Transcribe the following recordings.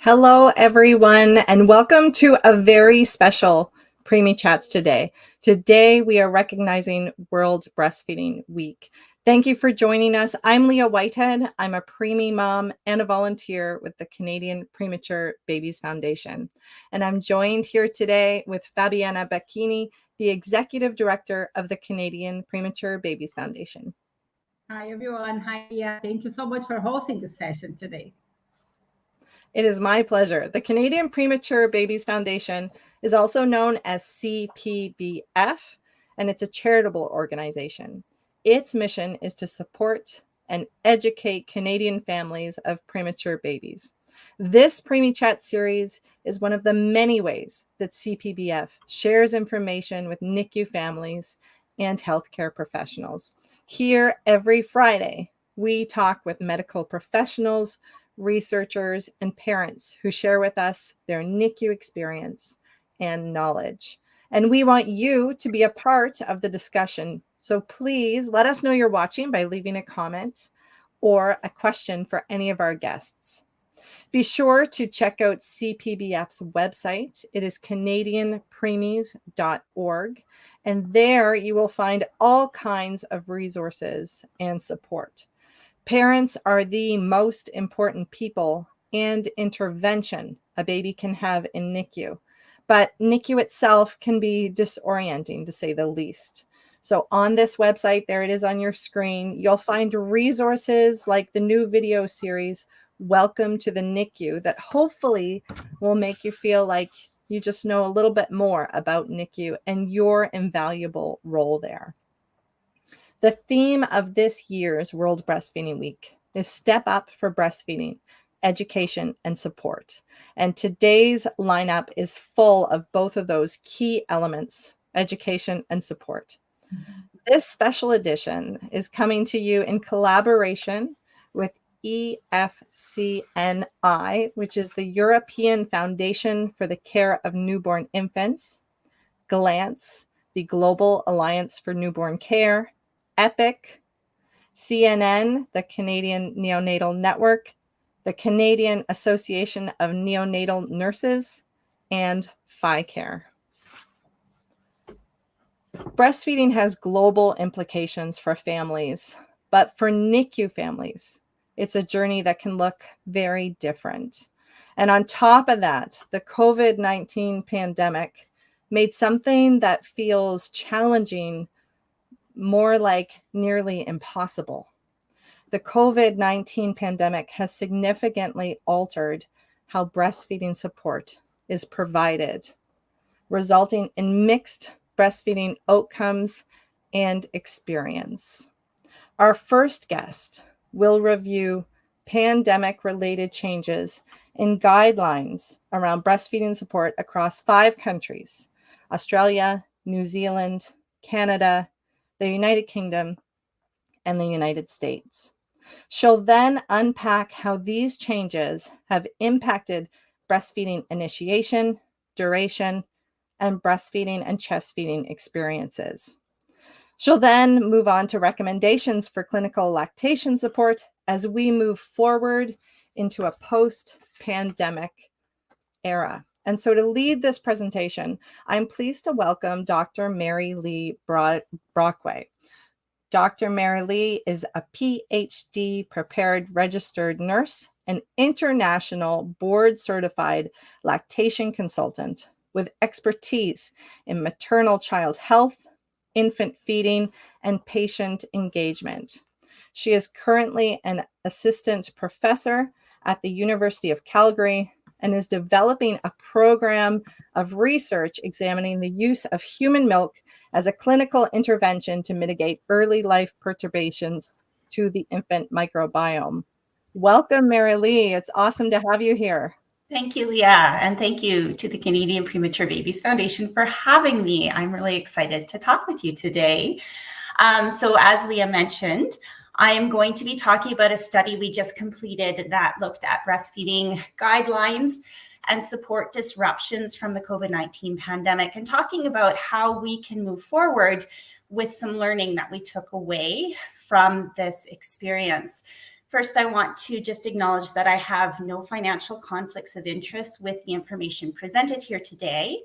Hello, everyone, and welcome to a very special Preemie Chats today. Today, we are recognizing World Breastfeeding Week. Thank you for joining us. I'm Leah Whitehead. I'm a preemie mom and a volunteer with the Canadian Premature Babies Foundation. And I'm joined here today with Fabiana Bacchini, the Executive Director of the Canadian Premature Babies Foundation. Hi, everyone. Hi, Leah. Thank you so much for hosting this session today. It is my pleasure. The Canadian Premature Babies Foundation is also known as CPBF, and it's a charitable organization. Its mission is to support and educate Canadian families of premature babies. This Preemie Chat series is one of the many ways that CPBF shares information with NICU families and healthcare professionals. Here every Friday, we talk with medical professionals, researchers, and parents who share with us their NICU experience and knowledge. And we want you to be a part of the discussion. So please let us know you're watching by leaving a comment or a question for any of our guests. Be sure to check out CPBF's website. It is canadianpreemies.org. And there you will find all kinds of resources and support. Parents are the most important people and intervention a baby can have in NICU, but NICU itself can be disorienting, to say the least. So on this website, there it is on your screen, you'll find resources like the new video series, Welcome to the NICU, that hopefully will make you feel like you just know a little bit more about NICU and your invaluable role there. The theme of this year's World Breastfeeding Week is Step Up for Breastfeeding, Education and Support. And today's lineup is full of both of those key elements, education and support. This special edition is coming to you in collaboration with EFCNI, which is the European Foundation for the Care of Newborn Infants, GLANCE, the Global Alliance for Newborn Care, EPIC, CNN, the Canadian Neonatal Network, the Canadian Association of Neonatal Nurses, and FICARE. Breastfeeding has global implications for families, but for NICU families, it's a journey that can look very different. And on top of that, the COVID-19 pandemic made something that feels challenging more like nearly impossible. The COVID-19 pandemic has significantly altered how breastfeeding support is provided, resulting in mixed breastfeeding outcomes and experience. Our first guest will review pandemic-related changes in guidelines around breastfeeding support across 5 countries: Australia, New Zealand, Canada, the United Kingdom, and the United States. She'll then unpack how these changes have impacted breastfeeding initiation, duration, and breastfeeding and chest feeding experiences. She'll then move on to recommendations for clinical lactation support as we move forward into a post-pandemic era. And so to lead this presentation, I'm pleased to welcome Dr. Mary Lee Brockway. Dr. Mary Lee is a PhD prepared registered nurse and international board certified lactation consultant with expertise in maternal child health, infant feeding, and patient engagement. She is currently an assistant professor at the University of Calgary and is developing a program of research examining the use of human milk as a clinical intervention to mitigate early life perturbations to the infant microbiome. Welcome, Mary Lee. It's awesome to have you here. Thank you, Leah, and thank you to the Canadian Premature Babies Foundation for having me. I'm really excited to talk with you today. So as Leah mentioned, I am going to be talking about a study we just completed that looked at breastfeeding guidelines and support disruptions from the COVID-19 pandemic, and talking about how we can move forward with some learning that we took away from this experience. First, I want to just acknowledge that I have no financial conflicts of interest with the information presented here today,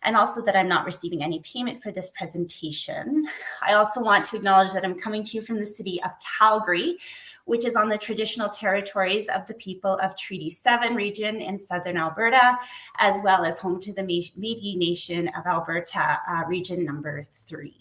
and also that I'm not receiving any payment for this presentation. I also want to acknowledge that I'm coming to you from the city of Calgary, which is on the traditional territories of the people of Treaty 7 region in southern Alberta, as well as home to the Métis Nation of Alberta, region number 3.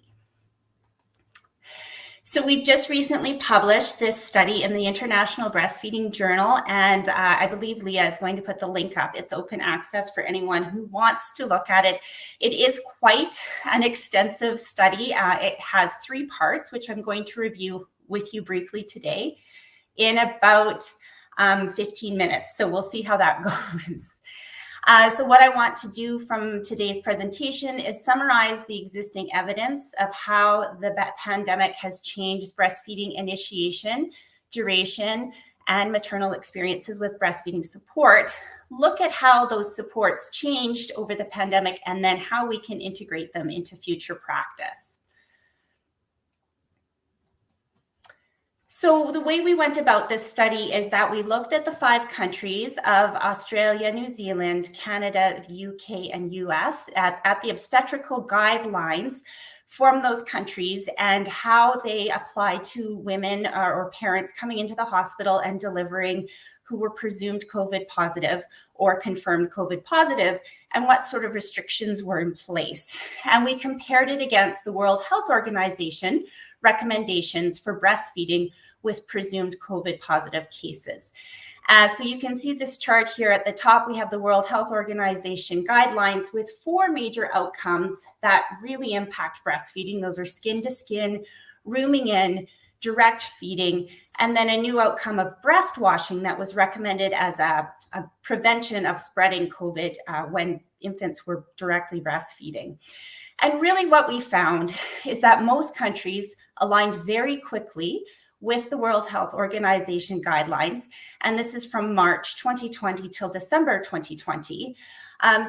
So we've just recently published this study in the International Breastfeeding Journal, and I believe Leah is going to put the link up. It's open access for anyone who wants to look at it. It is quite an extensive study. It has 3 parts, which I'm going to review with you briefly today in about 15 minutes. So we'll see how that goes. So what I want to do from today's presentation is summarize the existing evidence of how the pandemic has changed breastfeeding initiation, duration, and maternal experiences with breastfeeding support. Look at how those supports changed over the pandemic, and then how we can integrate them into future practice. So the way we went about this study is that we looked at the 5 countries of Australia, New Zealand, Canada, the UK, and US at the obstetrical guidelines from those countries and how they apply to women or parents coming into the hospital and delivering who were presumed COVID positive or confirmed COVID positive, and what sort of restrictions were in place. And we compared it against the World Health Organization recommendations for breastfeeding with presumed COVID positive cases. So you can see this chart here at the top. We have the World Health Organization guidelines with 4 major outcomes that really impact breastfeeding. Those are skin to skin, rooming in, direct feeding, and then a new outcome of breast washing that was recommended as a prevention of spreading COVID when infants were directly breastfeeding. And really what we found is that most countries aligned very quickly with the World Health Organization guidelines. And this is from March 2020 till December 2020.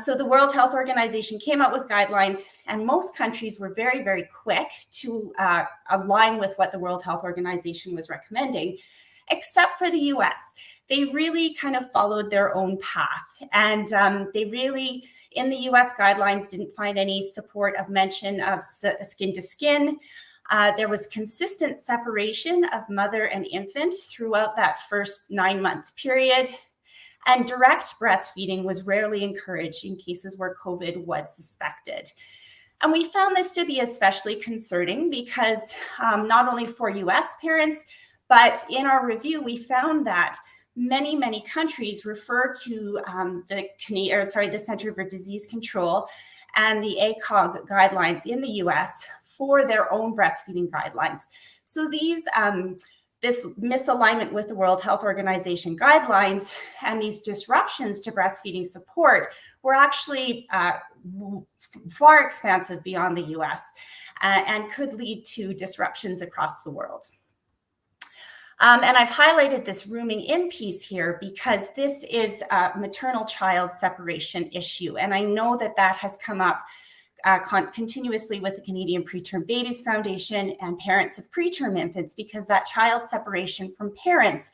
So the World Health Organization came out with guidelines, and most countries were very, very quick to align with what the World Health Organization was recommending, except for the US. They really kind of followed their own path. And they really, in the US guidelines, didn't find any support of mention of skin to skin. There was consistent separation of mother and infant throughout that first 9-month period. And direct breastfeeding was rarely encouraged in cases where COVID was suspected. And we found this to be especially concerning because not only for US parents, but in our review, we found that many, many countries refer to the Center for Disease Control and the ACOG guidelines in the US for their own breastfeeding guidelines. So this misalignment with the World Health Organization guidelines and these disruptions to breastfeeding support were actually far expansive beyond the US and could lead to disruptions across the world. And I've highlighted this rooming in piece here because this is a maternal child separation issue. And I know that that has come up continuously with the Canadian Preterm Babies Foundation and parents of preterm infants, because that child separation from parents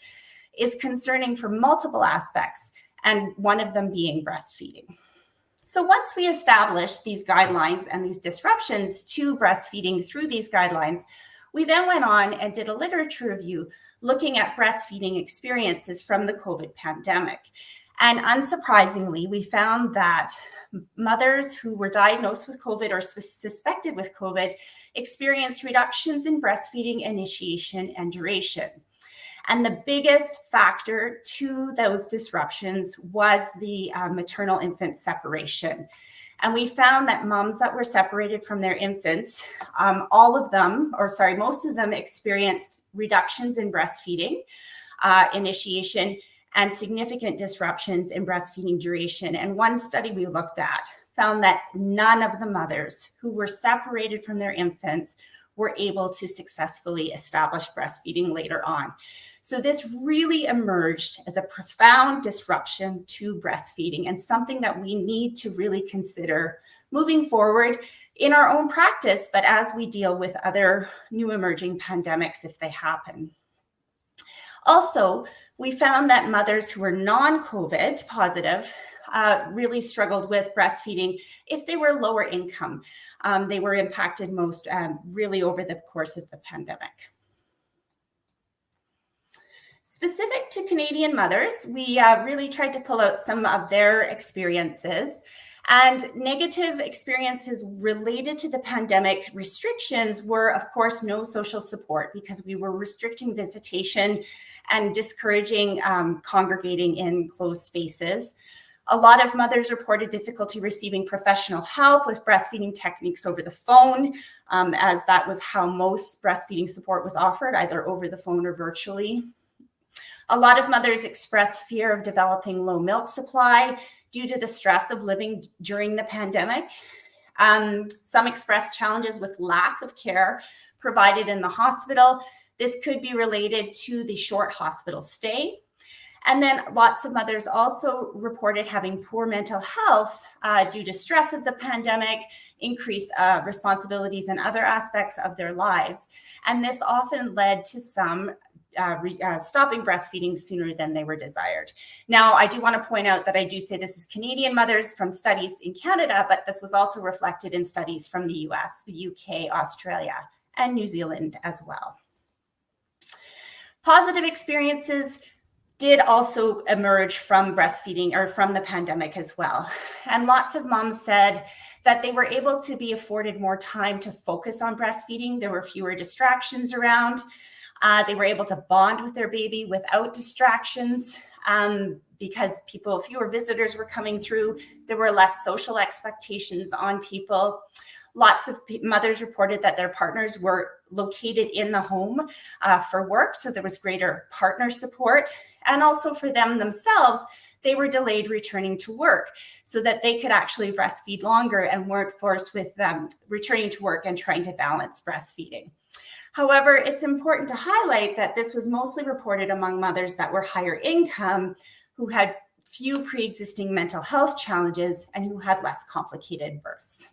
is concerning for multiple aspects, and one of them being breastfeeding. So once we established these guidelines and these disruptions to breastfeeding through these guidelines, we then went on and did a literature review looking at breastfeeding experiences from the COVID pandemic. And unsurprisingly, we found that mothers who were diagnosed with COVID or suspected with COVID experienced reductions in breastfeeding initiation and duration. And the biggest factor to those disruptions was the maternal infant separation. And we found that moms that were separated from their infants, most of them experienced reductions in breastfeeding initiation and significant disruptions in breastfeeding duration. And one study we looked at found that none of the mothers who were separated from their infants were able to successfully establish breastfeeding later on. So this really emerged as a profound disruption to breastfeeding, and something that we need to really consider moving forward in our own practice, but as we deal with other new emerging pandemics if they happen. Also, we found that mothers who were non-COVID positive really struggled with breastfeeding if they were lower income. They were impacted most really over the course of the pandemic. Specific to Canadian mothers, we really tried to pull out some of their experiences, and negative experiences related to the pandemic restrictions were, of course, no social support, because we were restricting visitation and discouraging congregating in closed spaces. A lot of mothers reported difficulty receiving professional help with breastfeeding techniques over the phone, as that was how most breastfeeding support was offered, either over the phone or virtually. A lot of mothers expressed fear of developing low milk supply due to the stress of living during the pandemic. Some expressed challenges with lack of care provided in the hospital. This could be related to the short hospital stay. And then lots of mothers also reported having poor mental health due to stress of the pandemic, increased responsibilities and other aspects of their lives. And this often led to some stopping breastfeeding sooner than they were desired. Now, I do want to point out that I do say this is Canadian mothers from studies in Canada, but this was also reflected in studies from the US, the UK, Australia, and New Zealand as well. Positive experiences did also emerge from breastfeeding or from the pandemic as well. And lots of moms said that they were able to be afforded more time to focus on breastfeeding. There were fewer distractions around. They were able to bond with their baby without distractions because fewer visitors were coming through. There were less social expectations on people. Lots of mothers reported that their partners were located in the home for work, so there was greater partner support. And also for them themselves, they were delayed returning to work so that they could actually breastfeed longer and weren't forced with returning to work and trying to balance breastfeeding. However, it's important to highlight that this was mostly reported among mothers that were higher income, who had few pre-existing mental health challenges, and who had less complicated births.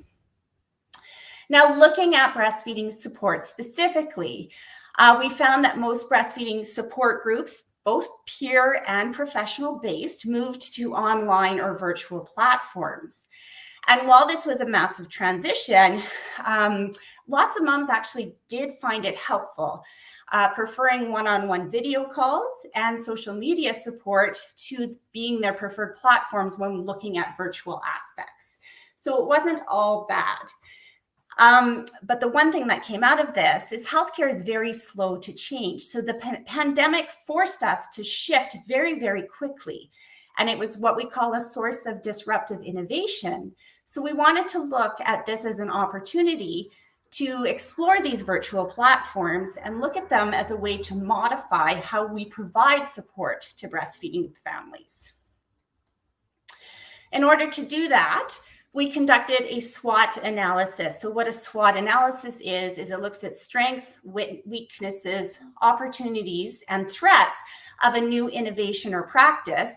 Now, looking at breastfeeding support specifically, we found that most breastfeeding support groups, both peer and professional based, moved to online or virtual platforms. And while this was a massive transition, lots of moms actually did find it helpful, preferring one-on-one video calls and social media support to being their preferred platforms when looking at virtual aspects. So it wasn't all bad. But the one thing that came out of this is healthcare is very slow to change. So the pandemic forced us to shift very, very quickly. And it was what we call a source of disruptive innovation. So we wanted to look at this as an opportunity to explore these virtual platforms and look at them as a way to modify how we provide support to breastfeeding families. In order to do that, we conducted a SWOT analysis. So what a SWOT analysis is it looks at strengths, weaknesses, opportunities, and threats of a new innovation or practice,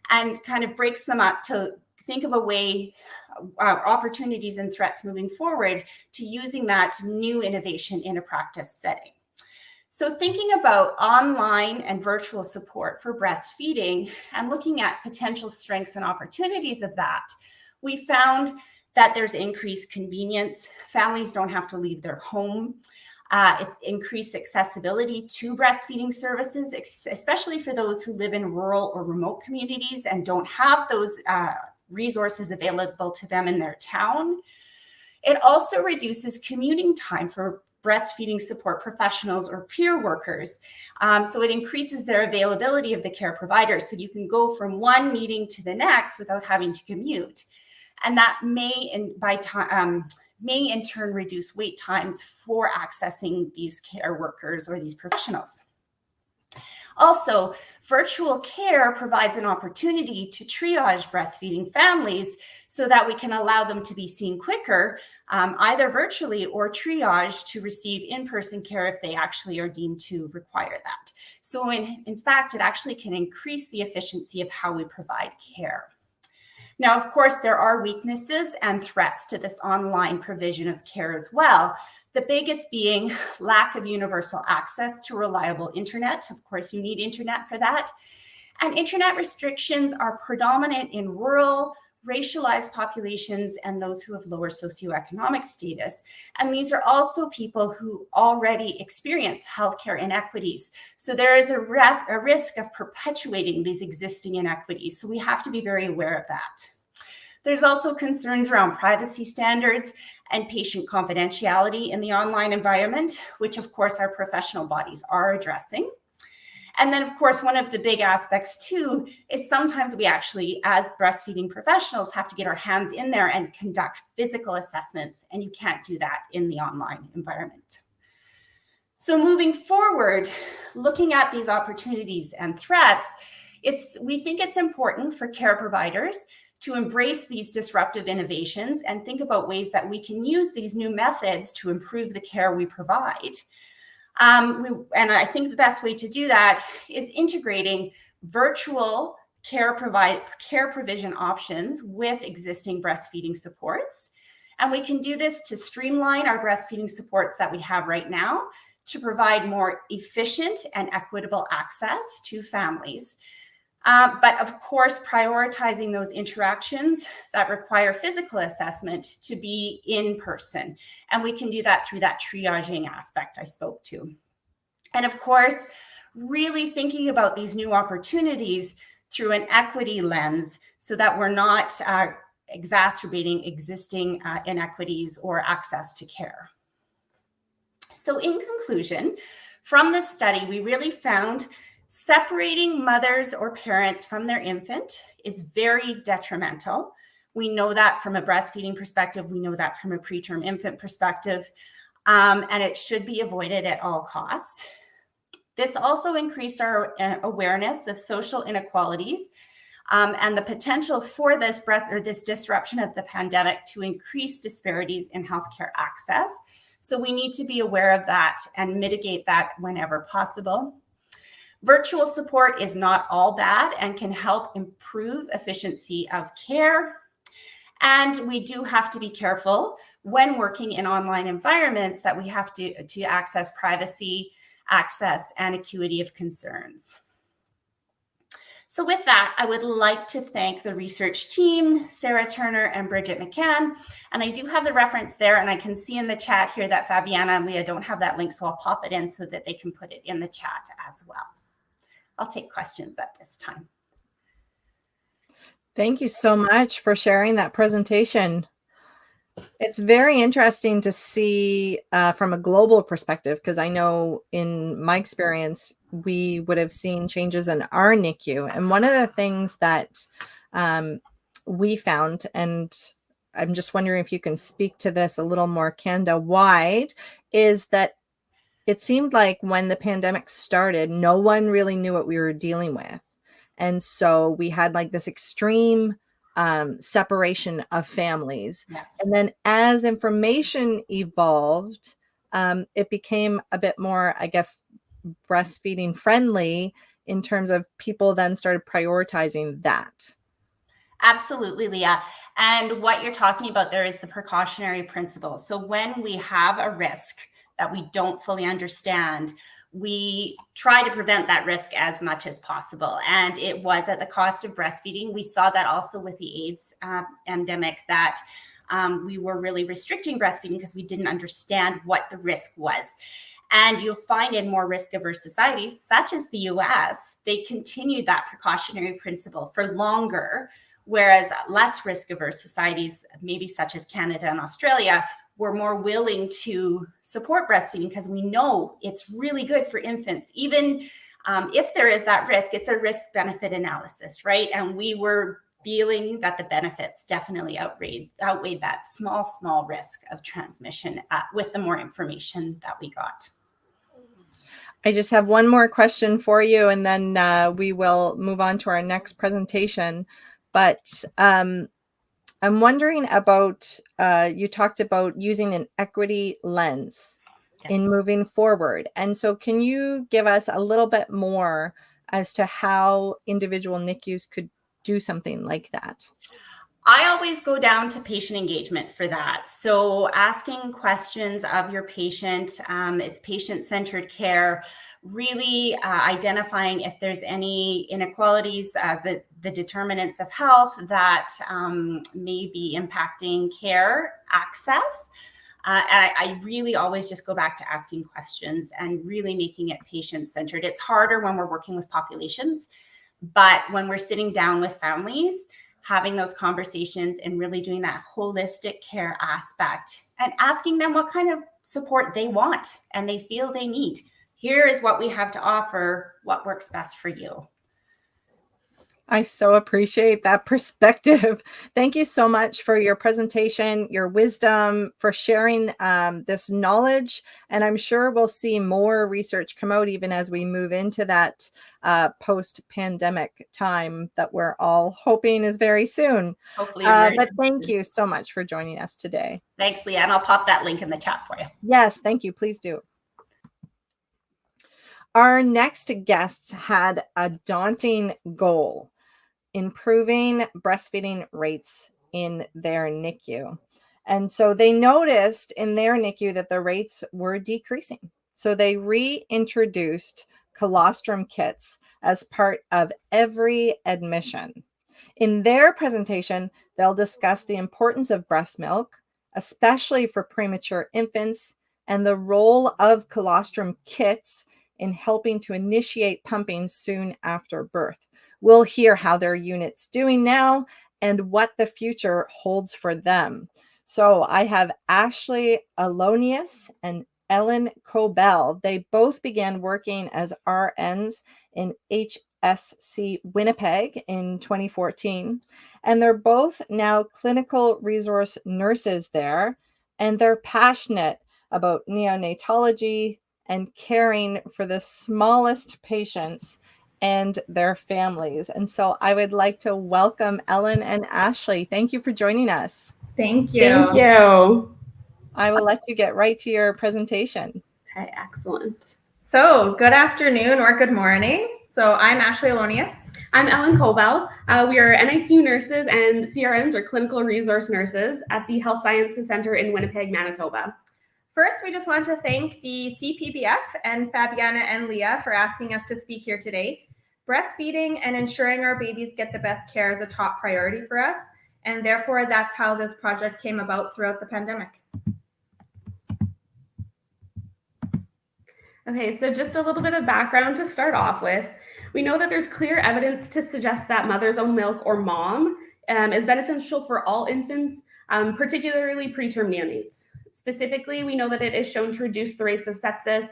and kind of breaks them up to think of a way, opportunities and threats moving forward to using that new innovation in a practice setting. So thinking about online and virtual support for breastfeeding and looking at potential strengths and opportunities of that, we found that there's increased convenience. Families don't have to leave their home. It's increased accessibility to breastfeeding services, especially for those who live in rural or remote communities and don't have those resources available to them in their town. It also reduces commuting time for breastfeeding support professionals or peer workers. So it increases their availability of the care provider. So you can go from one meeting to the next without having to commute. And that may in turn reduce wait times for accessing these care workers or these professionals. Also, virtual care provides an opportunity to triage breastfeeding families so that we can allow them to be seen quicker, either virtually or triage to receive in-person care if they actually are deemed to require that. So in fact, it actually can increase the efficiency of how we provide care. Now, of course, there are weaknesses and threats to this online provision of care as well. The biggest being lack of universal access to reliable internet. Of course, you need internet for that. And internet restrictions are predominant in rural, racialized populations and those who have lower socioeconomic status. And these are also people who already experience healthcare inequities. So there is a risk of perpetuating these existing inequities. So we have to be very aware of that. There's also concerns around privacy standards and patient confidentiality in the online environment, which of course our professional bodies are addressing. And then, of course, one of the big aspects too is sometimes we actually, as breastfeeding professionals, have to get our hands in there and conduct physical assessments, and you can't do that in the online environment. So moving forward, looking at these opportunities and threats, we think it's important for care providers to embrace these disruptive innovations and think about ways that we can use these new methods to improve the care we provide. And I think the best way to do that is integrating virtual care provision options with existing breastfeeding supports. And we can do this to streamline our breastfeeding supports that we have right now to provide more efficient and equitable access to families. But of course, prioritizing those interactions that require physical assessment to be in person. And we can do that through that triaging aspect I spoke to. And of course, really thinking about these new opportunities through an equity lens so that we're not exacerbating existing inequities or access to care. So in conclusion, from this study, we really found separating mothers or parents from their infant is very detrimental. We know that from a breastfeeding perspective. We know that from a preterm infant perspective, and it should be avoided at all costs. This also increased our awareness of social inequalities and the potential for this disruption of the pandemic to increase disparities in healthcare access. So we need to be aware of that and mitigate that whenever possible. Virtual support is not all bad and can help improve efficiency of care. And we do have to be careful when working in online environments that we have to access privacy, access, and acuity of concerns. So with that, I would like to thank the research team, Sarah Turner and Bridget McCann. And I do have the reference there, and I can see in the chat here that Fabiana and Leah don't have that link, so I'll pop it in so that they can put it in the chat as well. I'll take questions at this time. Thank you so much for sharing that presentation. It's very interesting to see from a global perspective, because I know in my experience, we would have seen changes in our NICU. And one of the things that we found, and I'm just wondering if you can speak to this a little more Canada-wide, is that it seemed like when the pandemic started, no one really knew what we were dealing with. And so we had like this extreme separation of families. Yes. And then as information evolved, it became a bit more, I guess, breastfeeding friendly in terms of people then started prioritizing that. Absolutely, Leah. And what you're talking about there is the precautionary principle. So when we have a risk that we don't fully understand, we try to prevent that risk as much as possible. And it was at the cost of breastfeeding. We saw that also with the AIDS pandemic, that we were really restricting breastfeeding because we didn't understand what the risk was. And you'll find in more risk-averse societies, such as the US, they continued that precautionary principle for longer, whereas less risk-averse societies, maybe such as Canada and Australia, we're more willing to support breastfeeding because we know it's really good for infants. Even if there is that risk, it's a risk-benefit analysis, right? And we were feeling that the benefits definitely outweighed that small risk of transmission with the more information that we got. I just have one more question for you, and then we will move on to our next presentation. But I'm wondering about, you talked about using an equity lens in moving forward. And so can you give us a little bit more as to how individual NICUs could do something like that? I always go down to patient engagement for that. So asking questions of your patient, it's patient-centered care, really identifying if there's any inequalities, the determinants of health that may be impacting care access. And I really always just go back to asking questions and really making it patient-centered. It's harder when we're working with populations, but when we're sitting down with families, having those conversations and really doing that holistic care aspect and asking them what kind of support they want and they feel they need. Here is what we have to offer. What works best for you? I so appreciate that perspective. Thank you so much for your presentation, your wisdom, for sharing this knowledge. And I'm sure we'll see more research come out even as we move into that post-pandemic time that we're all hoping is very soon. Hopefully. But thank you so much for joining us today. Thanks, Leah. And I'll pop that link in the chat for you. Yes, thank you. Please do. Our next guests had a daunting goal: improving breastfeeding rates in their NICU. And so they noticed in their NICU that the rates were decreasing. So they reintroduced Colostrum Kits as part of every admission. In their presentation, they'll discuss the importance of breast milk, especially for premature infants, and the role of Colostrum Kits in helping to initiate pumping soon after birth. We'll hear how their unit's doing now and what the future holds for them. So I have Ashley Alonius and Ellen Cobell. They both began working as RNs in HSC Winnipeg in 2014. And they're both now clinical resource nurses there. And they're passionate about neonatology and caring for the smallest patients and their families. And so I would like to welcome Ellen and Ashley. Thank you for joining us. Thank you. Thank you. I will let you get right to your presentation. Okay, excellent. So good afternoon or good morning. So I'm Ashley Alonius. I'm Ellen Cobell. We are NICU nurses and CRNs, or clinical resource nurses, at the Health Sciences Center in Winnipeg, Manitoba. First, we just want to thank the CPBF and Fabiana and Leah for asking us to speak here today. Breastfeeding and ensuring our babies get the best care is a top priority for us, and therefore that's how this project came about throughout the pandemic. Okay, so just a little bit of background to start off with. We know that there's clear evidence to suggest that mother's own milk, or mom, is beneficial for all infants, particularly preterm neonates. Specifically, we know that it is shown to reduce the rates of sepsis,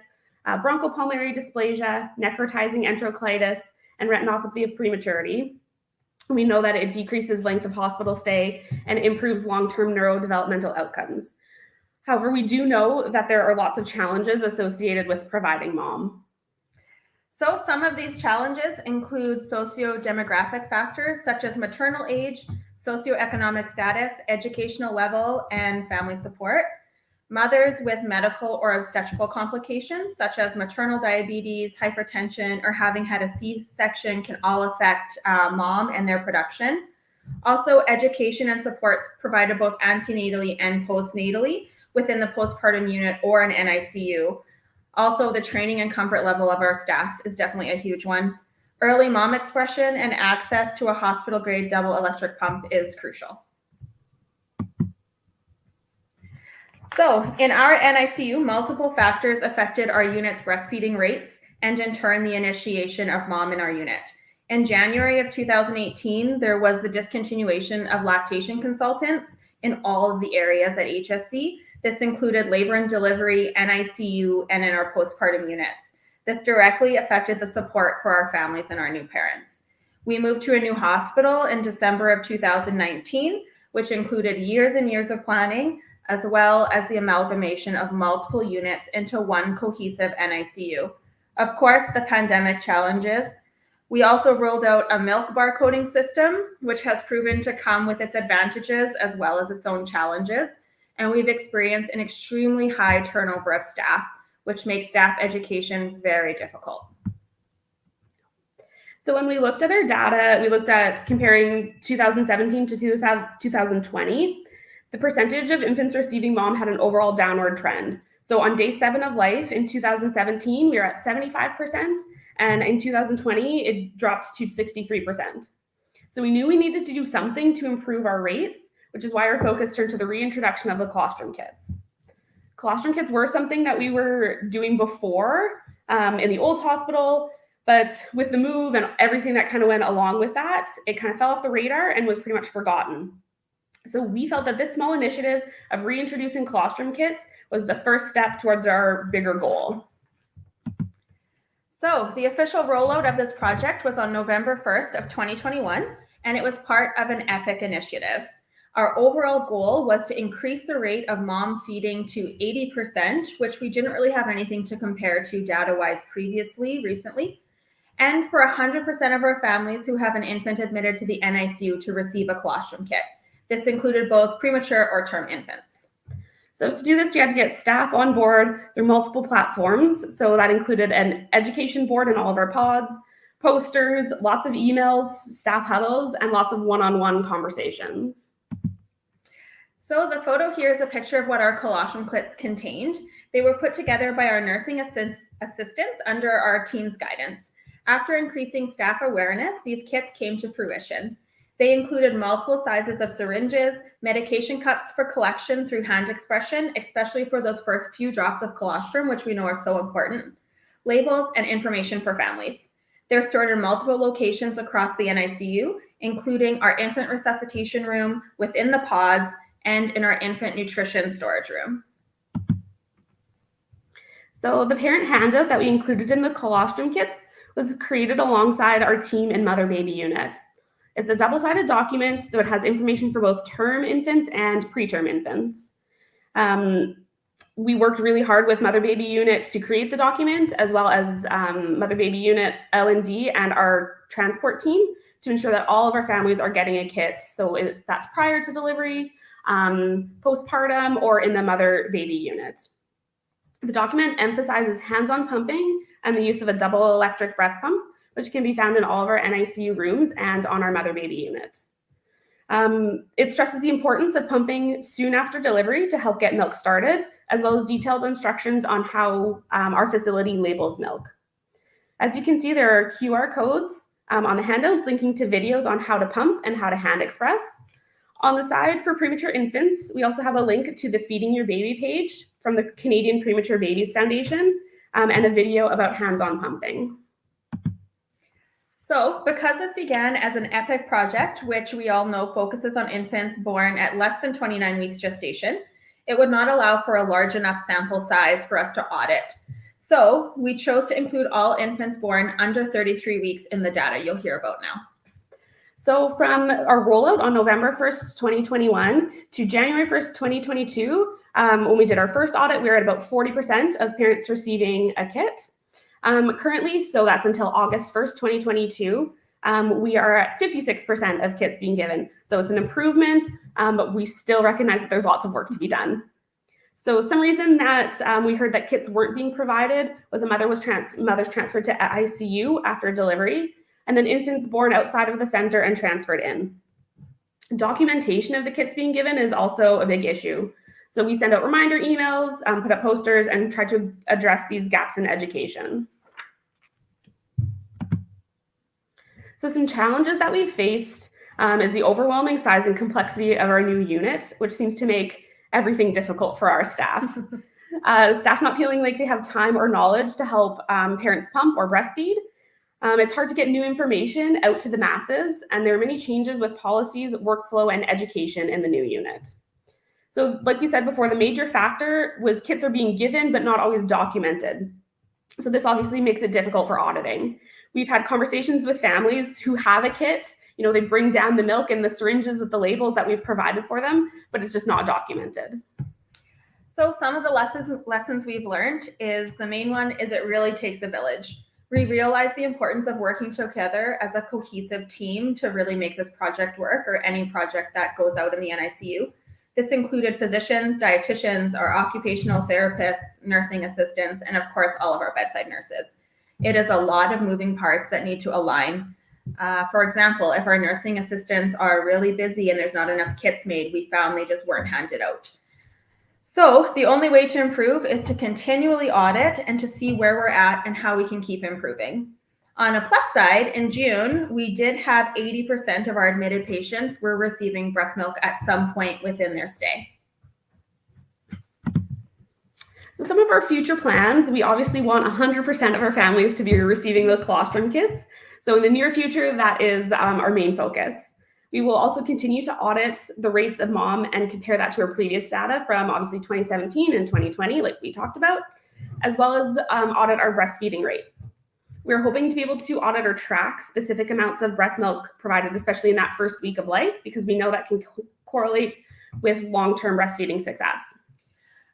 bronchopulmonary dysplasia, necrotizing enterocolitis, and retinopathy of prematurity. We know that it decreases length of hospital stay and improves long-term neurodevelopmental outcomes. However, we do know that there are lots of challenges associated with providing mom. So some of these challenges include socio-demographic factors such as maternal age, socioeconomic status, educational level, and family support. Mothers with medical or obstetrical complications such as maternal diabetes, hypertension, or having had a C-section can all affect mom and their production. Also, education and supports provided both antenatally and postnatally within the postpartum unit or an NICU. Also, the training and comfort level of our staff is definitely a huge one. Early mom expression and access to a hospital-grade double electric pump is crucial. So in our NICU, multiple factors affected our unit's breastfeeding rates and in turn the initiation of mom in our unit. In January of 2018, there was the discontinuation of lactation consultants in all of the areas at HSC. This included labor and delivery, NICU, and in our postpartum units. This directly affected the support for our families and our new parents. We moved to a new hospital in December of 2019, which included years and years of planning, as well as the amalgamation of multiple units into one cohesive NICU. Of course, the pandemic challenges. We also rolled out a milk barcoding system, which has proven to come with its advantages as well as its own challenges. And we've experienced an extremely high turnover of staff, which makes staff education very difficult. So when we looked at our data, we looked at comparing 2017 to 2020, the percentage of infants receiving mom had an overall downward trend. So on day 7 of life in 2017, we were at 75%, and in 2020, it dropped to 63%. So we knew we needed to do something to improve our rates, which is why our focus turned to the reintroduction of the colostrum kits. Colostrum kits were something that we were doing before in the old hospital, but with the move and everything that kind of went along with that, it kind of fell off the radar and was pretty much forgotten. So we felt that this small initiative of reintroducing colostrum kits was the first step towards our bigger goal. So the official rollout of this project was on November 1st of 2021, and it was part of an EPIC initiative. Our overall goal was to increase the rate of mom feeding to 80%, which we didn't really have anything to compare to data-wise recently, and for 100% of our families who have an infant admitted to the NICU to receive a colostrum kit. This included both premature or term infants. So to do this, we had to get staff on board through multiple platforms. So that included an education board in all of our pods, posters, lots of emails, staff huddles, and lots of one-on-one conversations. So the photo here is a picture of what our colostrum kits contained. They were put together by our nursing assistants under our team's guidance. After increasing staff awareness, these kits came to fruition. They included multiple sizes of syringes, medication cups for collection through hand expression, especially for those first few drops of colostrum, which we know are so important, labels, and information for families. They're stored in multiple locations across the NICU, including our infant resuscitation room, within the pods, and in our infant nutrition storage room. So the parent handout that we included in the colostrum kits was created alongside our team and mother-baby unit. It's a double-sided document, so it has information for both term infants and preterm infants. We worked really hard with mother-baby unit to create the document, as well as mother-baby unit, L&D, and our transport team to ensure that all of our families are getting a kit. So that's prior to delivery, postpartum, or in the mother-baby unit. The document emphasizes hands-on pumping and the use of a double electric breast pump, which can be found in all of our NICU rooms and on our mother-baby unit. It stresses the importance of pumping soon after delivery to help get milk started, as well as detailed instructions on how our facility labels milk. As you can see, there are QR codes on the handouts linking to videos on how to pump and how to hand express. On the side for premature infants, we also have a link to the Feeding Your Baby page from the Canadian Premature Babies Foundation and a video about hands-on pumping. So because this began as an EPIC project, which we all know focuses on infants born at less than 29 weeks gestation, it would not allow for a large enough sample size for us to audit. So we chose to include all infants born under 33 weeks in the data you'll hear about now. So from our rollout on November 1st, 2021 to January 1st, 2022, when we did our first audit, we were at about 40% of parents receiving a kit. Currently, so that's until August 1st, 2022, we are at 56% of kits being given. So it's an improvement, but we still recognize that there's lots of work to be done. So some reason that we heard that kits weren't being provided was a mother's transferred to ICU after delivery, and then infants born outside of the center and transferred in. Documentation of the kits being given is also a big issue. So we send out reminder emails, put up posters, and try to address these gaps in education. So some challenges that we've faced is the overwhelming size and complexity of our new unit, which seems to make everything difficult for our staff. Staff not feeling like they have time or knowledge to help parents pump or breastfeed. It's hard to get new information out to the masses, and there are many changes with policies, workflow, and education in the new unit. So like we said before, the major factor was kits are being given, but not always documented. So this obviously makes it difficult for auditing. We've had conversations with families who have a kit. They bring down the milk and the syringes with the labels that we've provided for them, but it's just not documented. So some of the lessons we've learned is the main one is it really takes a village. We realize the importance of working together as a cohesive team to really make this project work, or any project that goes out in the NICU. This included physicians, dietitians, our occupational therapists, nursing assistants, and of course, all of our bedside nurses. It is a lot of moving parts that need to align. For example, if our nursing assistants are really busy and there's not enough kits made, we found they just weren't handed out. So the only way to improve is to continually audit and to see where we're at and how we can keep improving. On a plus side, in June, we did have 80% of our admitted patients were receiving breast milk at some point within their stay. So some of our future plans, we obviously want 100% of our families to be receiving the Colostrum Kits. So in the near future, that is our main focus. We will also continue to audit the rates of mom and compare that to our previous data from obviously 2017 and 2020, like we talked about, as well as audit our breastfeeding rates. We're hoping to be able to audit or track specific amounts of breast milk provided, especially in that first week of life, because we know that can correlate with long-term breastfeeding success.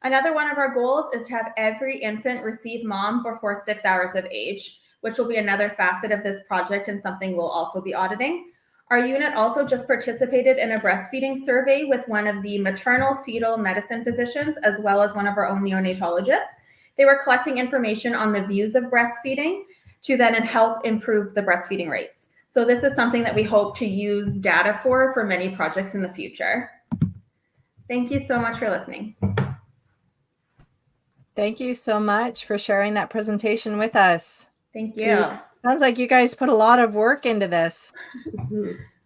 Another one of our goals is to have every infant receive mom before 6 hours of age, which will be another facet of this project and something we'll also be auditing. Our unit also just participated in a breastfeeding survey with one of the maternal fetal medicine physicians, as well as one of our own neonatologists. They were collecting information on the views of breastfeeding to then help improve the breastfeeding rates. So this is something that we hope to use data for many projects in the future. Thank you so much for listening. Thank you so much for sharing that presentation with us. Thank you. Sounds like you guys put a lot of work into this.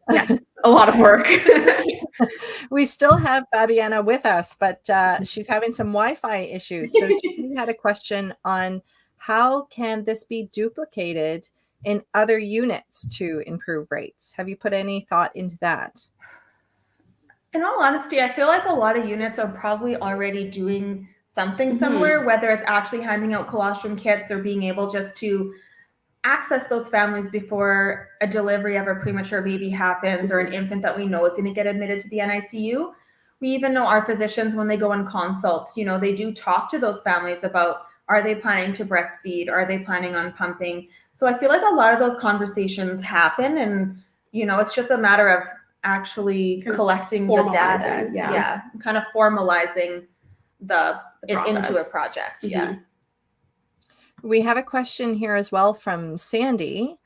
Yes, a lot of work. We still have Fabiana with us, but she's having some Wi-Fi issues. So she had a question on how can this be duplicated in other units to improve rates? Have you put any thought into that? In all honesty, I feel like a lot of units are probably already doing something similar, whether it's actually handing out colostrum kits or being able just to access those families before a delivery of a premature baby happens or an infant that we know is going to get admitted to the NICU. We even know our physicians, when they go and consult, they do talk to those families about, are they planning to breastfeed? Are they planning on pumping? So I feel like a lot of those conversations happen, and, it's just a matter of actually collecting the data. Yeah. Kind of formalizing the into a project. Yeah. We have a question here as well from Sandy.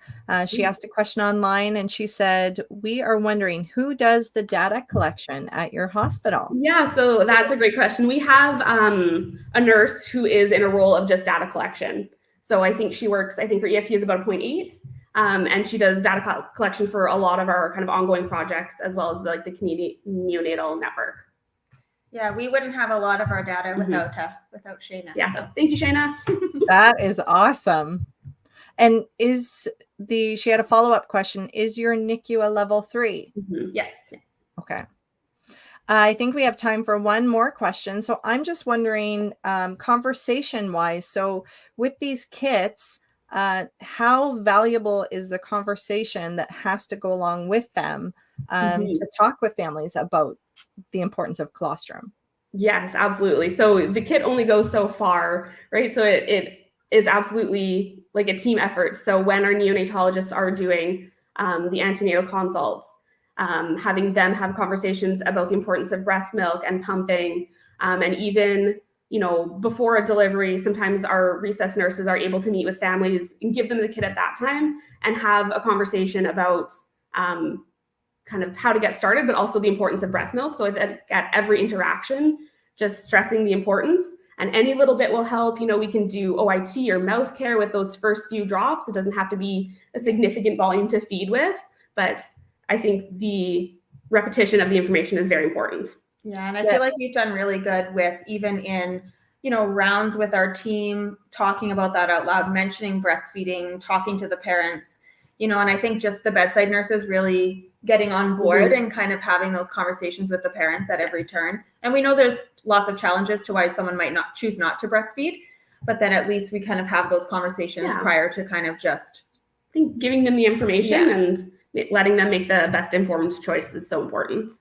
She asked a question online and she said, we are wondering who does the data collection at your hospital? Yeah, so that's a great question. We have a nurse who is in a role of just data collection. So I think her EFT is about a 0.8, and she does data collection for a lot of our kind of ongoing projects, as well as the Canadian neonatal network. Yeah, we wouldn't have a lot of our data without Shayna. Yeah, so thank you, Shayna. That is awesome. And she had a follow-up question. Is your NICU a level 3? Yes. Okay. I think we have time for one more question. So I'm just wondering, conversation-wise, so with these kits, how valuable is the conversation that has to go along with them to talk with families about the importance of colostrum? Yes, absolutely. So the kit only goes so far, right? So it is absolutely like a team effort. So when our neonatologists are doing the antenatal consults, having them have conversations about the importance of breast milk and pumping, and even, before a delivery, sometimes our recess nurses are able to meet with families and give them the kit at that time and have a conversation about kind of how to get started, but also the importance of breast milk. So at every interaction, just stressing the importance, and any little bit will help. We can do OIT or mouth care with those first few drops. It doesn't have to be a significant volume to feed with, but I think the repetition of the information is very important. Yeah, and I feel like we've done really good with, even in, rounds with our team, talking about that out loud, mentioning breastfeeding, talking to the parents, and I think just the bedside nurses really getting on board and kind of having those conversations with the parents at every turn. And we know there's lots of challenges to why someone might not choose not to breastfeed, but then at least we kind of have those conversations prior to kind of just, I think, giving them the information and letting them make the best informed choice is so important.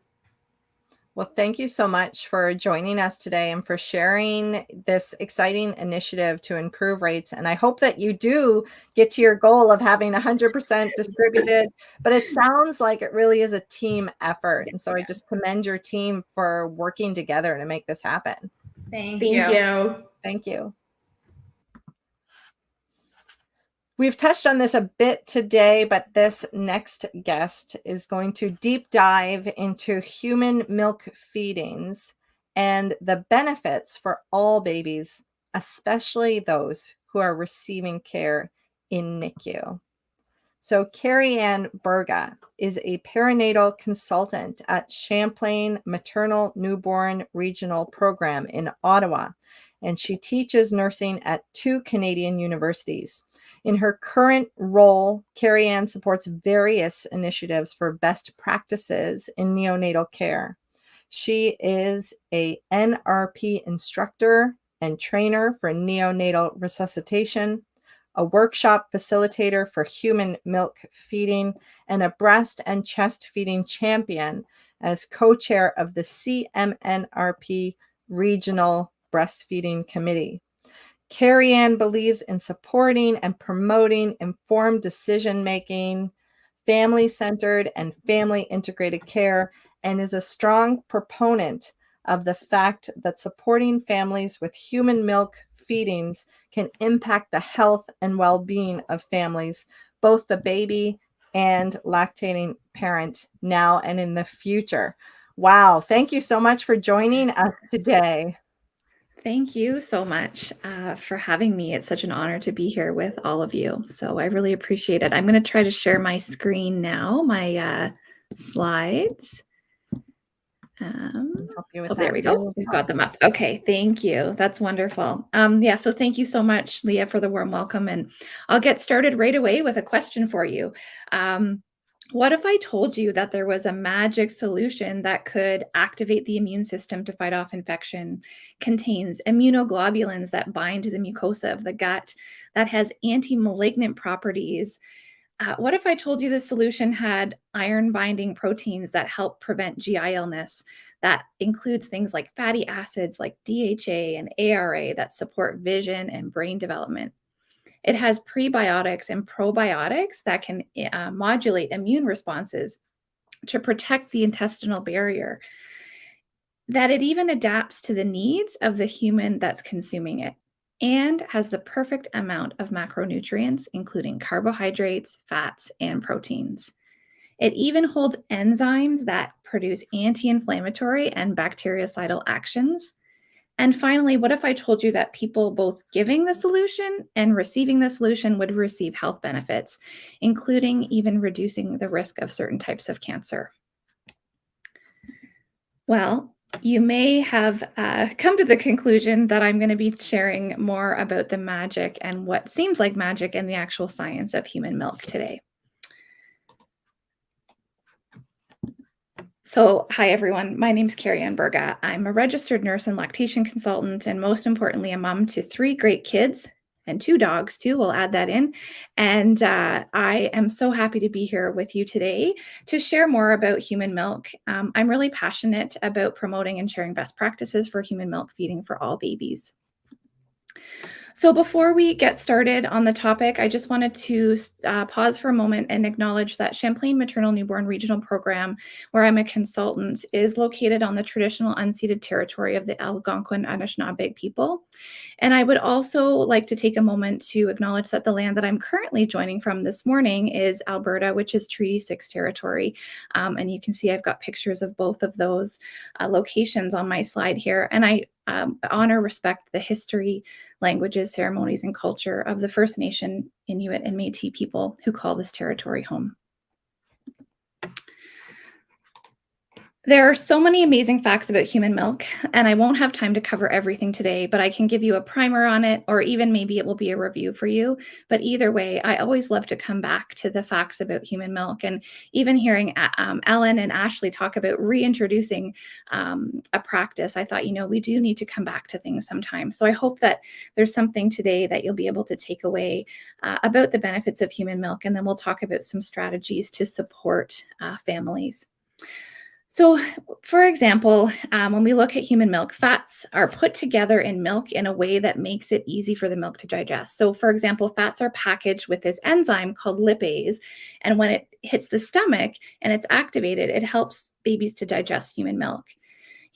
Well, thank you so much for joining us today and for sharing this exciting initiative to improve rates. And I hope that you do get to your goal of having 100% distributed, but it sounds like it really is a team effort. And so I just commend your team for working together to make this happen. Thank you. Thank you. We've touched on this a bit today, but this next guest is going to deep dive into human milk feedings and the benefits for all babies, especially those who are receiving care in NICU. So Carrie Ann Berga is a perinatal consultant at Champlain Maternal Newborn Regional Program in Ottawa, and she teaches nursing at 2 Canadian universities. In her current role, Carrie Ann supports various initiatives for best practices in neonatal care. She is a NRP instructor and trainer for neonatal resuscitation, a workshop facilitator for human milk feeding, and a breast and chest feeding champion as co-chair of the CMNRP Regional Breastfeeding Committee. Carrie Ann believes in supporting and promoting informed decision-making, family-centered and family-integrated care, and is a strong proponent of the fact that supporting families with human milk feedings can impact the health and well-being of families, both the baby and lactating parent, now and in the future. Wow. Thank you so much for joining us today. Thank you so much for having me. It's such an honor to be here with all of you. So I really appreciate it. I'm going to try to share my screen now, my slides. Help you with that. There we go. We've got them up. Okay, thank you. That's wonderful. Yeah, so thank you so much, Leah, for the warm welcome. And I'll get started right away with a question for you. What if I told you that there was a magic solution that could activate the immune system to fight off infection, contains immunoglobulins that bind to the mucosa of the gut, that has anti-malignant properties? What if I told you the solution had iron-binding proteins that help prevent GI illness, that includes things like fatty acids like DHA and ARA that support vision and brain development? It has prebiotics and probiotics that can modulate immune responses to protect the intestinal barrier, that it even adapts to the needs of the human that's consuming it, and has the perfect amount of macronutrients, including carbohydrates, fats, and proteins. It even holds enzymes that produce anti-inflammatory and bactericidal actions. And finally, what if I told you that people both giving the solution and receiving the solution would receive health benefits, including even reducing the risk of certain types of cancer? Well, you may have come to the conclusion that I'm going to be sharing more about the magic and what seems like magic and the actual science of human milk today. So, hi everyone, my name is Carrie Ann Berga. I'm a registered nurse and lactation consultant, and most importantly, a mom to 3 great kids and 2 dogs too, we'll add that in. And I am so happy to be here with you today to share more about human milk. I'm really passionate about promoting and sharing best practices for human milk feeding for all babies. So before we get started on the topic, I just wanted to pause for a moment and acknowledge that Champlain Maternal Newborn Regional Program, where I'm a consultant, is located on the traditional unceded territory of the Algonquin Anishinaabe people. And I would also like to take a moment to acknowledge that the land that I'm currently joining from this morning is Alberta, which is Treaty 6 territory. And you can see I've got pictures of both of those locations on my slide here. And I honor, respect the history, languages, ceremonies, and culture of the First Nation, Inuit, and Métis people who call this territory home. There are so many amazing facts about human milk, and I won't have time to cover everything today, but I can give you a primer on it, or even maybe it will be a review for you. But either way, I always love to come back to the facts about human milk. And even hearing Ellen and Ashley talk about reintroducing a practice, I thought, we do need to come back to things sometimes. So I hope that there's something today that you'll be able to take away about the benefits of human milk, and then we'll talk about some strategies to support families. So, for example, when we look at human milk, fats are put together in milk in a way that makes it easy for the milk to digest. So, for example, fats are packaged with this enzyme called lipase, and when it hits the stomach and it's activated, it helps babies to digest human milk.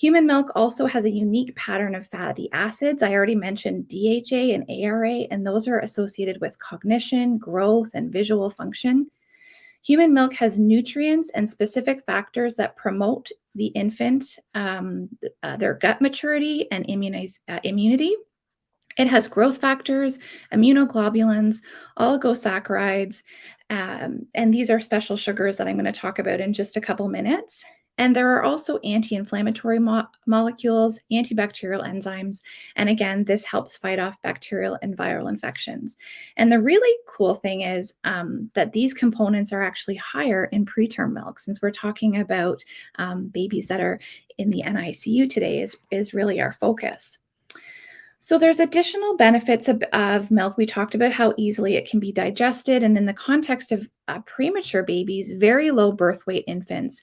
Human milk also has a unique pattern of fatty acids. I already mentioned DHA and ARA, and those are associated with cognition, growth, and visual function. Human milk has nutrients and specific factors that promote the infant, their gut maturity and immunity. It has growth factors, immunoglobulins, oligosaccharides, and these are special sugars that I'm going to talk about in just a couple minutes. And there are also anti-inflammatory molecules, antibacterial enzymes, and again, this helps fight off bacterial and viral infections. And the really cool thing is that these components are actually higher in preterm milk, since we're talking about babies that are in the NICU today is really our focus. So there's additional benefits of milk. We talked about how easily it can be digested, and in the context of premature babies, very low birth weight infants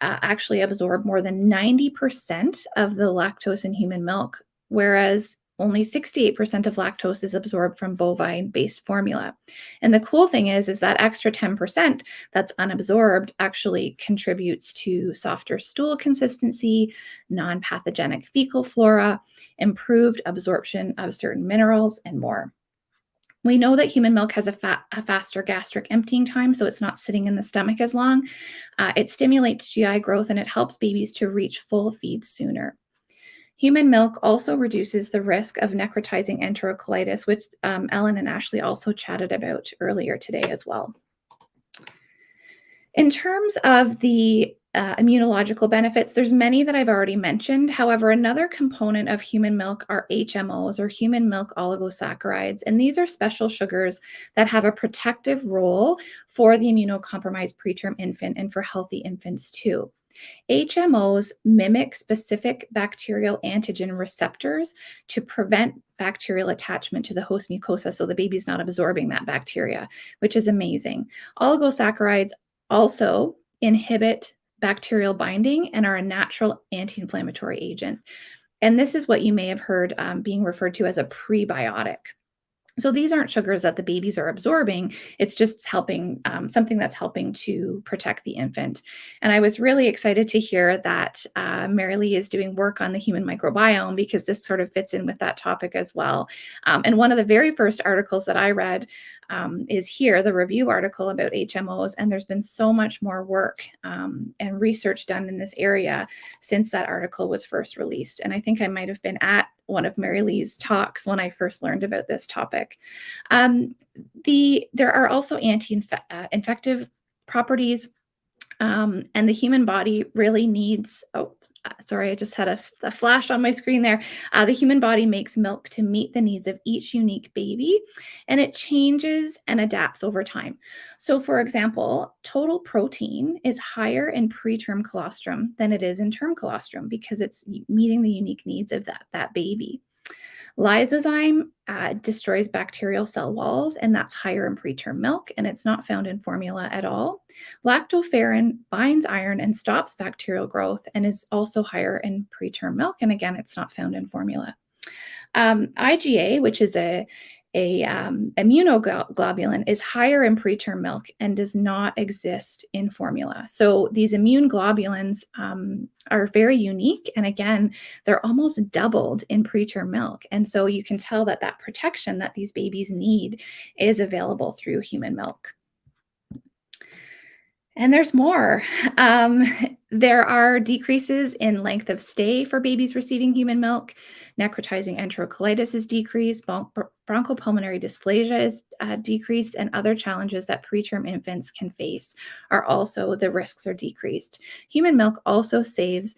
actually absorb more than 90% of the lactose in human milk, whereas only 68% of lactose is absorbed from bovine-based formula. And the cool thing is that extra 10% that's unabsorbed actually contributes to softer stool consistency, non-pathogenic fecal flora, improved absorption of certain minerals, and more. We know that human milk has a faster gastric emptying time, so it's not sitting in the stomach as long. It stimulates GI growth, and it helps babies to reach full feed sooner. Human milk also reduces the risk of necrotizing enterocolitis, which Ellen and Ashley also chatted about earlier today as well. In terms of the immunological benefits, there's many that I've already mentioned. However, another component of human milk are HMOs, or human milk oligosaccharides. And these are special sugars that have a protective role for the immunocompromised preterm infant and for healthy infants too. HMOs mimic specific bacterial antigen receptors to prevent bacterial attachment to the host mucosa, so the baby's not absorbing that bacteria, which is amazing. Oligosaccharides also inhibit bacterial binding and are a natural anti-inflammatory agent. And this is what you may have heard being referred to as a prebiotic. So these aren't sugars that the babies are absorbing. It's just helping, something that's helping to protect the infant. And I was really excited to hear that Mary Lee is doing work on the human microbiome, because this sort of fits in with that topic as well. And one of the very first articles that I read is here, the review article about HMOs. And there's been so much more work and research done in this area since that article was first released. And I think I might have been at one of Mary Lee's talks when I first learned about this topic. There are also anti-infective properties, and the human body really needs, sorry, I just had a flash on my screen there. The human body makes milk to meet the needs of each unique baby, and it changes and adapts over time. So for example, total protein is higher in preterm colostrum than it is in term colostrum, because it's meeting the unique needs of that baby. Lysozyme destroys bacterial cell walls, and that's higher in preterm milk, and it's not found in formula at all. Lactoferrin binds iron and stops bacterial growth, and is also higher in preterm milk, and again, it's not found in formula. IgA, which is a immunoglobulin, is higher in preterm milk and does not exist in formula. So these immune globulins are very unique. And again, they're almost doubled in preterm milk. And so you can tell that that protection that these babies need is available through human milk. And there's more. There are decreases in length of stay for babies receiving human milk. Necrotizing enterocolitis is decreased. Bronchopulmonary dysplasia is decreased, and other challenges that preterm infants can face are also, the risks are decreased. Human milk also saves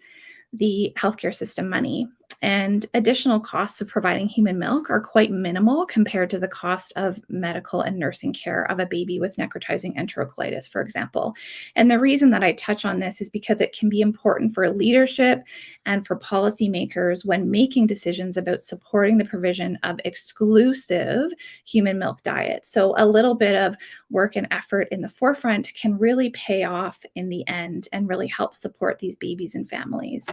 the healthcare system money, and additional costs of providing human milk are quite minimal compared to the cost of medical and nursing care of a baby with necrotizing enterocolitis, for example. And the reason that I touch on this is because it can be important for leadership and for policymakers when making decisions about supporting the provision of exclusive human milk diets. So a little bit of work and effort in the forefront can really pay off in the end and really help support these babies and families.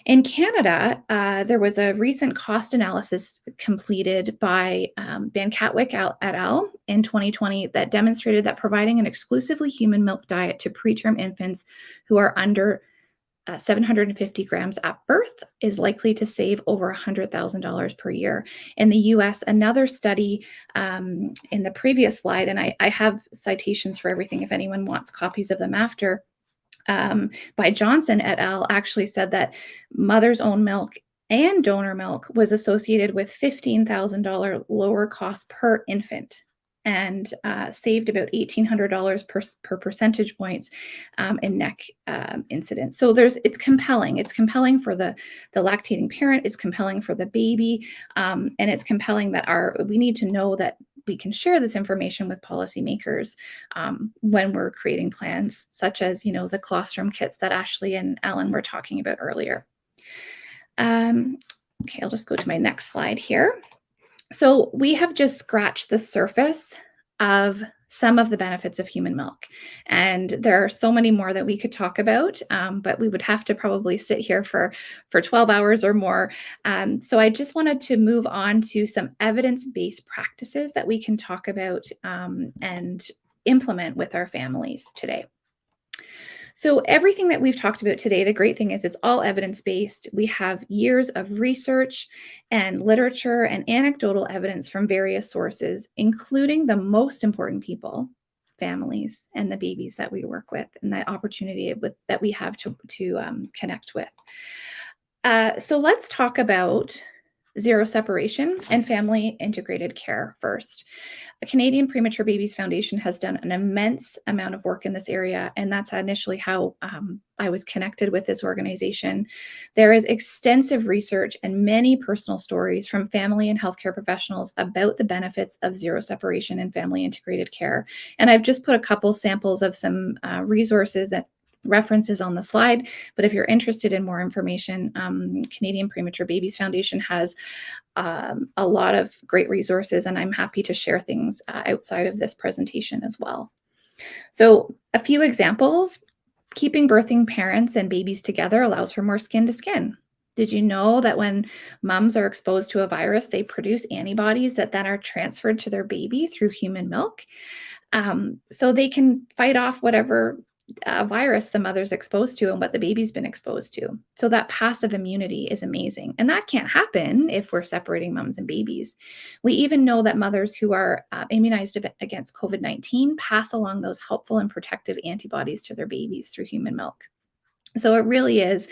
In Canada, there was a recent cost analysis completed by Van Katwick et al. In 2020 that demonstrated that providing an exclusively human milk diet to preterm infants who are under 750 grams at birth is likely to save over $100,000 per year. In the US, another study in the previous slide, and I have citations for everything if anyone wants copies of them after, by Johnson et al. Actually said that mother's own milk and donor milk was associated with $15,000 lower cost per infant, and saved about $1,800 per percentage points in neck incidence. So it's compelling. It's compelling for the lactating parent. It's compelling for the baby, and it's compelling that we need to know that we can share this information with policymakers when we're creating plans, such as the colostrum kits that Ashley and Ellen were talking about earlier. Okay, I'll just go to my next slide here. So we have just scratched the surface of some of the benefits of human milk. And there are so many more that we could talk about, but we would have to probably sit here for 12 hours or more. So I just wanted to move on to some evidence-based practices that we can talk about and implement with our families today. So everything that we've talked about today, the great thing is it's all evidence-based. We have years of research and literature and anecdotal evidence from various sources, including the most important people, families, and the babies that we work with, and the opportunity that we have to connect with. So let's talk about zero separation and family integrated care first. The Canadian Premature Babies Foundation has done an immense amount of work in this area, and that's initially how I was connected with this organization. There is extensive research and many personal stories from family and healthcare professionals about the benefits of zero separation and family integrated care. And I've just put a couple samples of some resources and references on the slide, but if you're interested in more information, Canadian Premature Babies Foundation has a lot of great resources, and I'm happy to share things outside of this presentation as well. So a few examples: keeping birthing parents and babies together allows for more skin to skin. Did you know that when moms are exposed to a virus, they produce antibodies that then are transferred to their baby through human milk? So they can fight off whatever virus the mother's exposed to and what the baby's been exposed to. So that passive immunity is amazing. And that can't happen if we're separating moms and babies. We even know that mothers who are immunized against COVID-19 pass along those helpful and protective antibodies to their babies through human milk. So it really is,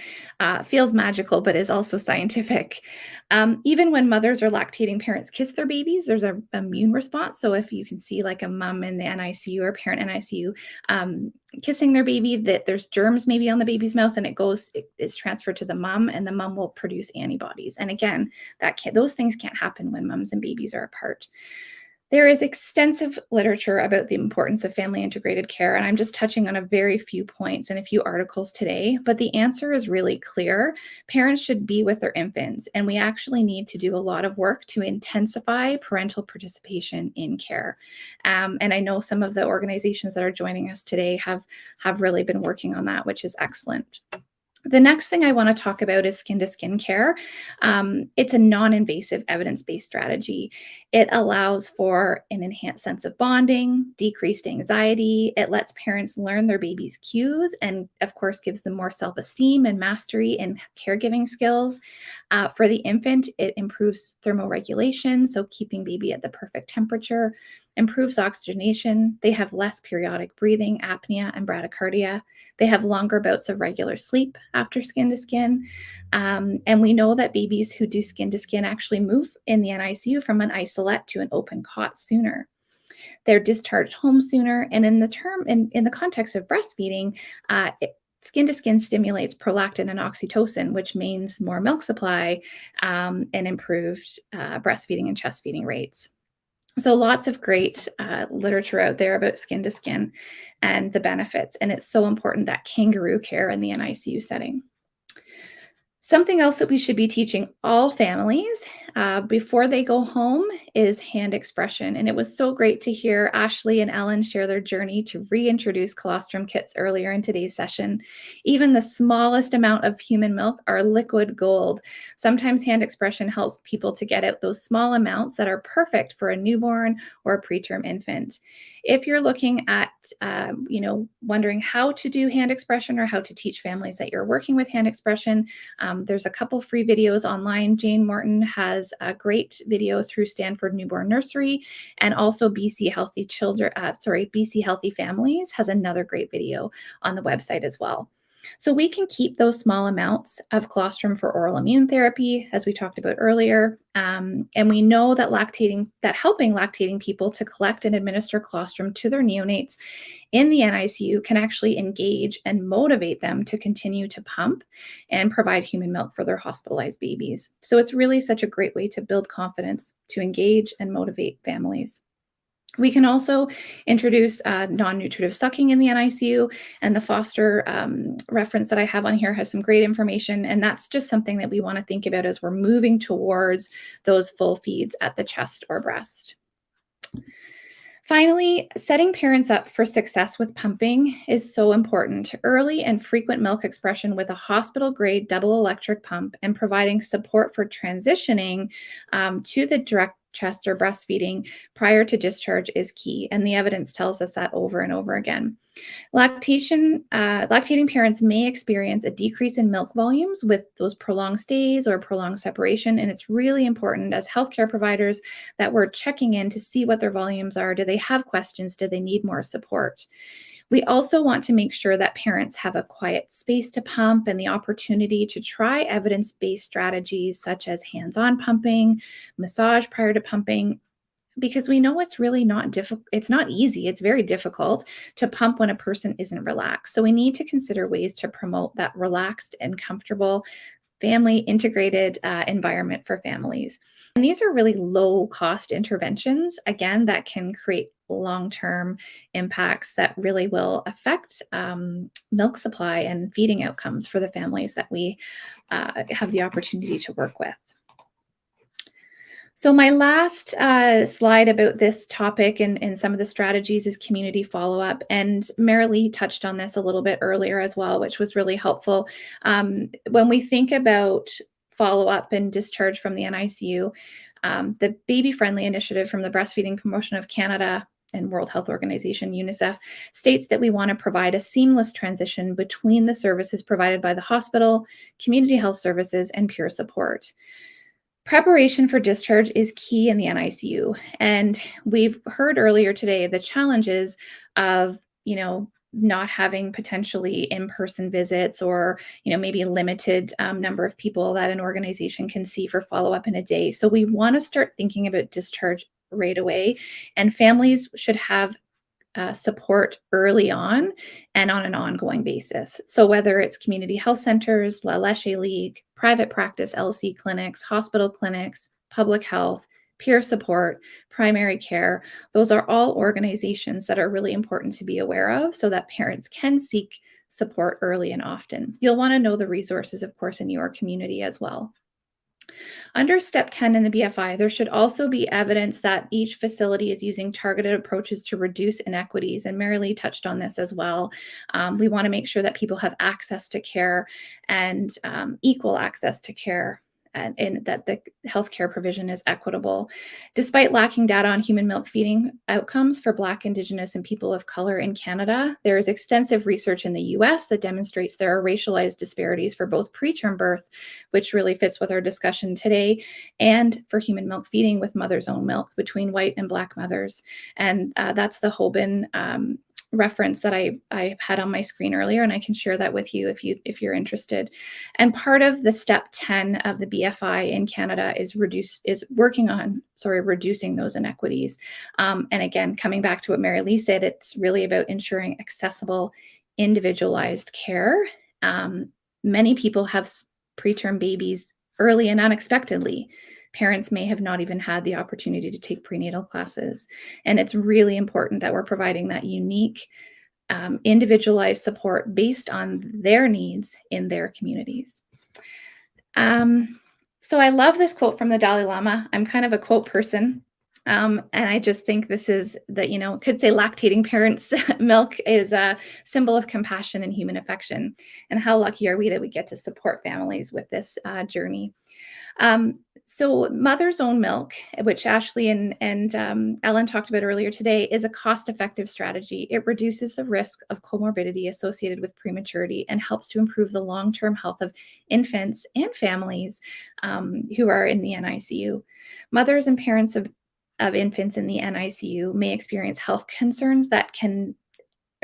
feels magical, but is also scientific. Even when mothers or lactating parents kiss their babies, there's an immune response. So if you can see like a mom in the NICU or parent NICU kissing their baby, that there's germs maybe on the baby's mouth, and it's transferred to the mom, and the mom will produce antibodies. And again, those things can't happen when moms and babies are apart. There is extensive literature about the importance of family integrated care, and I'm just touching on a very few points and a few articles today, but the answer is really clear. Parents should be with their infants, and we actually need to do a lot of work to intensify parental participation in care. And I know some of the organizations that are joining us today have really been working on that, which is excellent. The next thing I want to talk about is skin-to-skin care. It's a non-invasive evidence-based strategy. It allows for an enhanced sense of bonding, decreased anxiety. It lets parents learn their baby's cues, and of course gives them more self-esteem and mastery in caregiving skills. For the infant, it improves thermoregulation, so keeping baby at the perfect temperature, improves oxygenation. They have less periodic breathing, apnea, and bradycardia. They have longer bouts of regular sleep after skin to skin. And we know that babies who do skin to skin actually move in the NICU from an isolette to an open cot sooner. They're discharged home sooner. And in the context of breastfeeding, skin to skin stimulates prolactin and oxytocin, which means more milk supply and improved breastfeeding and chest feeding rates. So lots of great literature out there about skin to skin and the benefits. And it's so important, that kangaroo care in the NICU setting. Something else that we should be teaching all families before they go home is hand expression. And it was so great to hear Ashley and Ellen share their journey to reintroduce colostrum kits earlier in today's session. Even the smallest amount of human milk are liquid gold. Sometimes hand expression helps people to get out those small amounts that are perfect for a newborn or a preterm infant. If you're looking at, wondering how to do hand expression or how to teach families that you're working with hand expression, there's a couple free videos online. Jane Morton has a great video through Stanford Newborn Nursery, and also BC Healthy Families has another great video on the website as well. So we can keep those small amounts of colostrum for oral immune therapy, as we talked about earlier. And we know that helping lactating people to collect and administer colostrum to their neonates in the NICU can actually engage and motivate them to continue to pump and provide human milk for their hospitalized babies. So it's really such a great way to build confidence, to engage and motivate families. We can also introduce non-nutritive sucking in the NICU, and the Foster reference that I have on here has some great information, and that's just something that we want to think about as we're moving towards those full feeds at the chest or breast. Finally, setting parents up for success with pumping is so important. Early and frequent milk expression with a hospital-grade double electric pump and providing support for transitioning to the direct chest or breastfeeding prior to discharge is key, and the evidence tells us that over and over again. Lactating parents may experience a decrease in milk volumes with those prolonged stays or prolonged separation, and it's really important as healthcare providers that we're checking in to see what their volumes are. Do they have questions? Do they need more support? We also want to make sure that parents have a quiet space to pump and the opportunity to try evidence-based strategies such as hands-on pumping, massage prior to pumping, because we know it's really not difficult. It's not easy. It's very difficult to pump when a person isn't relaxed. So we need to consider ways to promote that relaxed and comfortable family integrated environment for families. And these are really low cost interventions, again, that can create long-term impacts that really will affect milk supply and feeding outcomes for the families that we have the opportunity to work with. So my last slide about this topic and some of the strategies is community follow-up. And Marilee touched on this a little bit earlier as well, which was really helpful. When we think about follow-up and discharge from the NICU, the Baby Friendly Initiative from the Breastfeeding Promotion of Canada and World Health Organization, UNICEF, states that we want to provide a seamless transition between the services provided by the hospital, community health services, and peer support. Preparation for discharge is key in the NICU. And we've heard earlier today the challenges of, not having potentially in-person visits or, maybe a limited number of people that an organization can see for follow-up in a day. So we want to start thinking about discharge right away, and families should have support early on and on an ongoing basis. So whether it's community health centers, La Leche League, private practice LC clinics, hospital clinics, public health, peer support, primary care, those are all organizations that are really important to be aware of so that parents can seek support early and often. You'll want to know the resources, of course, in your community as well. Under step 10 in the BFI, there should also be evidence that each facility is using targeted approaches to reduce inequities. And Marilee touched on this as well. We want to make sure that people have access to care and equal access to care, and that the healthcare provision is equitable. Despite lacking data on human milk feeding outcomes for Black, Indigenous, and people of color in Canada, there is extensive research in the US that demonstrates there are racialized disparities for both preterm birth, which really fits with our discussion today, and for human milk feeding with mother's own milk between white and Black mothers. And that's the Hoban reference that I had on my screen earlier, and I can share that with you if you're interested. And part of the step 10 of the BFI in Canada is working on reducing those inequities. And again, coming back to what Marilee said, it's really about ensuring accessible, individualized care. Many people have preterm babies early and unexpectedly. Parents may have not even had the opportunity to take prenatal classes. And it's really important that we're providing that unique, individualized support based on their needs in their communities. So I love this quote from the Dalai Lama. I'm kind of a quote person. And I just think this is that, could say lactating parents' milk is a symbol of compassion and human affection. And how lucky are we that we get to support families with this journey. So mother's own milk, which Ashley and Ellen talked about earlier today, is a cost-effective strategy. It reduces the risk of comorbidity associated with prematurity and helps to improve the long-term health of infants and families who are in the NICU. Mothers and parents of infants in the NICU may experience health concerns that can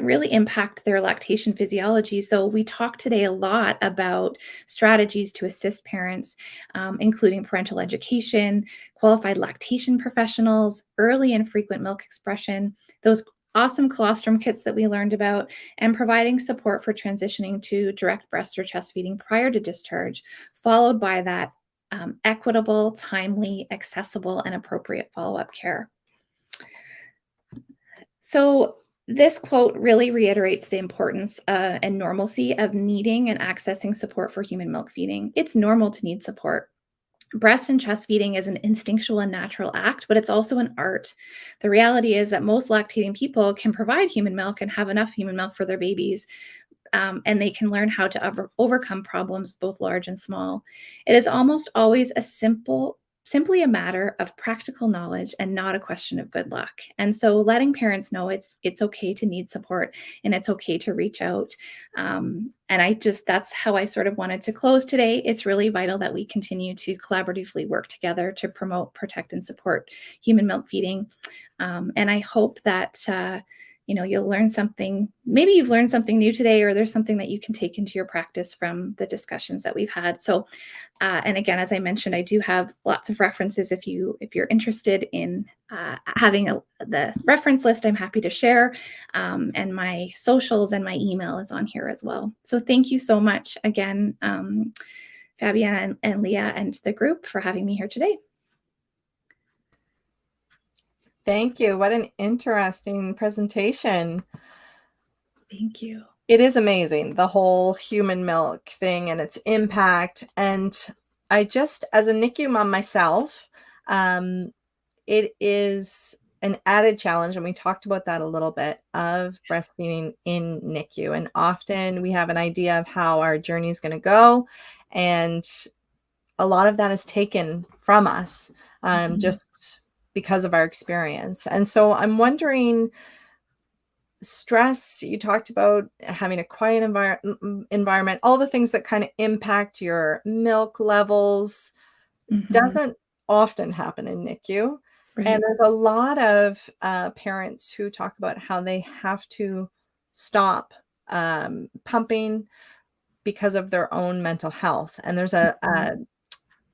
really impact their lactation physiology. So we talked today a lot about strategies to assist parents, including parental education, qualified lactation professionals, early and frequent milk expression, those awesome colostrum kits that we learned about, and providing support for transitioning to direct breast or chest feeding prior to discharge, followed by that equitable, timely, accessible, and appropriate follow-up care. So this quote really reiterates the importance and normalcy of needing and accessing support for human milk feeding. It's normal to need support. Breast and chest feeding is an instinctual and natural act, but it's also an art. The reality is that most lactating people can provide human milk and have enough human milk for their babies, and they can learn how to overcome problems, both large and small. It is almost always simply a matter of practical knowledge and not a question of good luck. And so letting parents know it's okay to need support and it's okay to reach out. And that's how I sort of wanted to close today. It's really vital that we continue to collaboratively work together to promote, protect, and support human milk feeding. And I hope that you'll learn something. Maybe you've learned something new today, or there's something that you can take into your practice from the discussions that we've had. So, and again, as I mentioned, I do have lots of references. If you're interested in having the reference list, I'm happy to share. And my socials and my email is on here as well. So thank you so much again, Fabiana and Leah and the group for having me here today. Thank you. What an interesting presentation. Thank you. It is amazing, the whole human milk thing and its impact. And I just, as a NICU mom myself, it is an added challenge, and we talked about that a little bit, of breastfeeding in NICU. And often we have an idea of how our journey is going to go, and a lot of that is taken from us, just because of our experience. And so I'm wondering, stress, you talked about having a quiet environment, all the things that kind of impact your milk levels, doesn't often happen in NICU. Right. And there's a lot of parents who talk about how they have to stop pumping because of their own mental health. And there's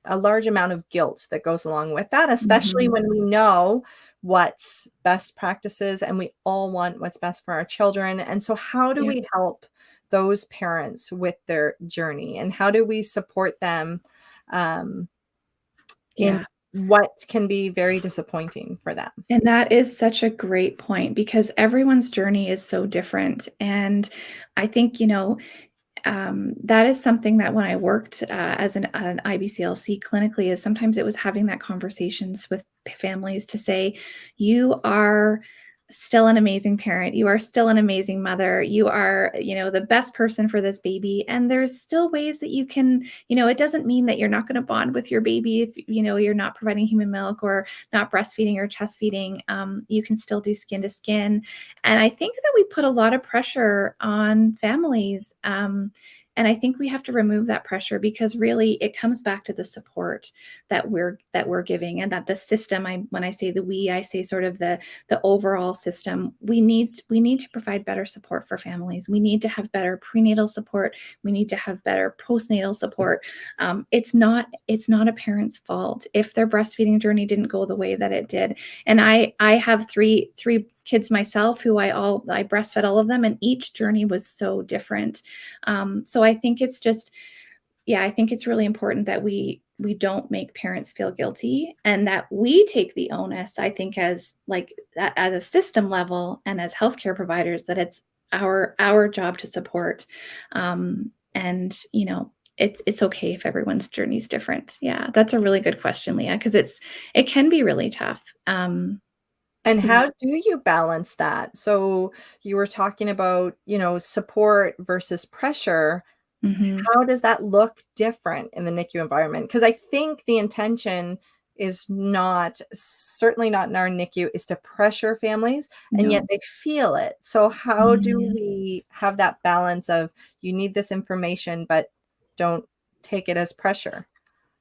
a large amount of guilt that goes along with that, especially when we know what's best practices and we all want what's best for our children. And so how do we help those parents with their journey, and how do we support them in what can be very disappointing for them? And that is such a great point, because everyone's journey is so different. And I think, that is something that when I worked as an IBCLC clinically, is sometimes it was having that conversations with families to say, you are still an amazing parent. You are still an amazing mother. You are, the best person for this baby. And there's still ways that you can, it doesn't mean that you're not going to bond with your baby if, you're not providing human milk or not breastfeeding or chest feeding. You can still do skin to skin. And I think that we put a lot of pressure on families. And I think we have to remove that pressure, because really it comes back to the support that we're giving, and that the system, when I say I say sort of the overall system, we need to provide better support for families. We need to have better prenatal support. We need to have better postnatal support. It's not a parent's fault if their breastfeeding journey didn't go the way that it did. And I have three kids myself who I breastfed all of them, and each journey was so different. So I think it's just, I think it's really important that we don't make parents feel guilty, and that we take the onus, I think, as at a system level and as healthcare providers, that it's our job to support. And it's okay if everyone's journey is different. Yeah, that's a really good question, Leah, because it can be really tough. And Yeah. how do you balance that? So you were talking about, support versus pressure. Mhm. How does that look different in the NICU environment? Because I think the intention is certainly not in our NICU, is to pressure families, and yet No. they feel it. So how do Mhm. we have that balance of, you need this information, but don't take it as pressure?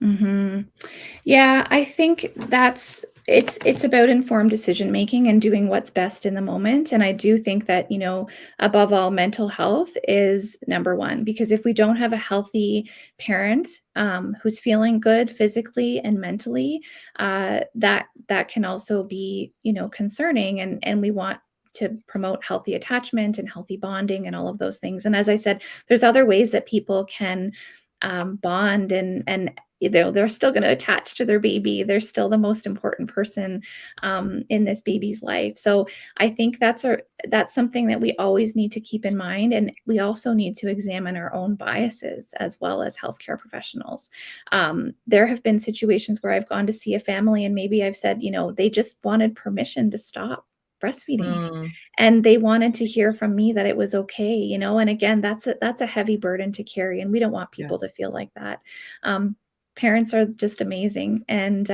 Mhm. Yeah, I think it's about informed decision making and doing what's best in the moment. And I do think that, above all, mental health is number one, because if we don't have a healthy parent who's feeling good physically and mentally, that can also be, concerning. And we want to promote healthy attachment and healthy bonding and all of those things. And as I said, there's other ways that people can bond and they're still going to attach to their baby. They're still the most important person in this baby's life. So I think that's something that we always need to keep in mind. And we also need to examine our own biases as well as healthcare professionals. There have been situations where I've gone to see a family and maybe I've said, they just wanted permission to stop breastfeeding. Mm, And they wanted to hear from me that it was okay, and again, that's a heavy burden to carry. And we don't want people to feel like that. Parents are just amazing, and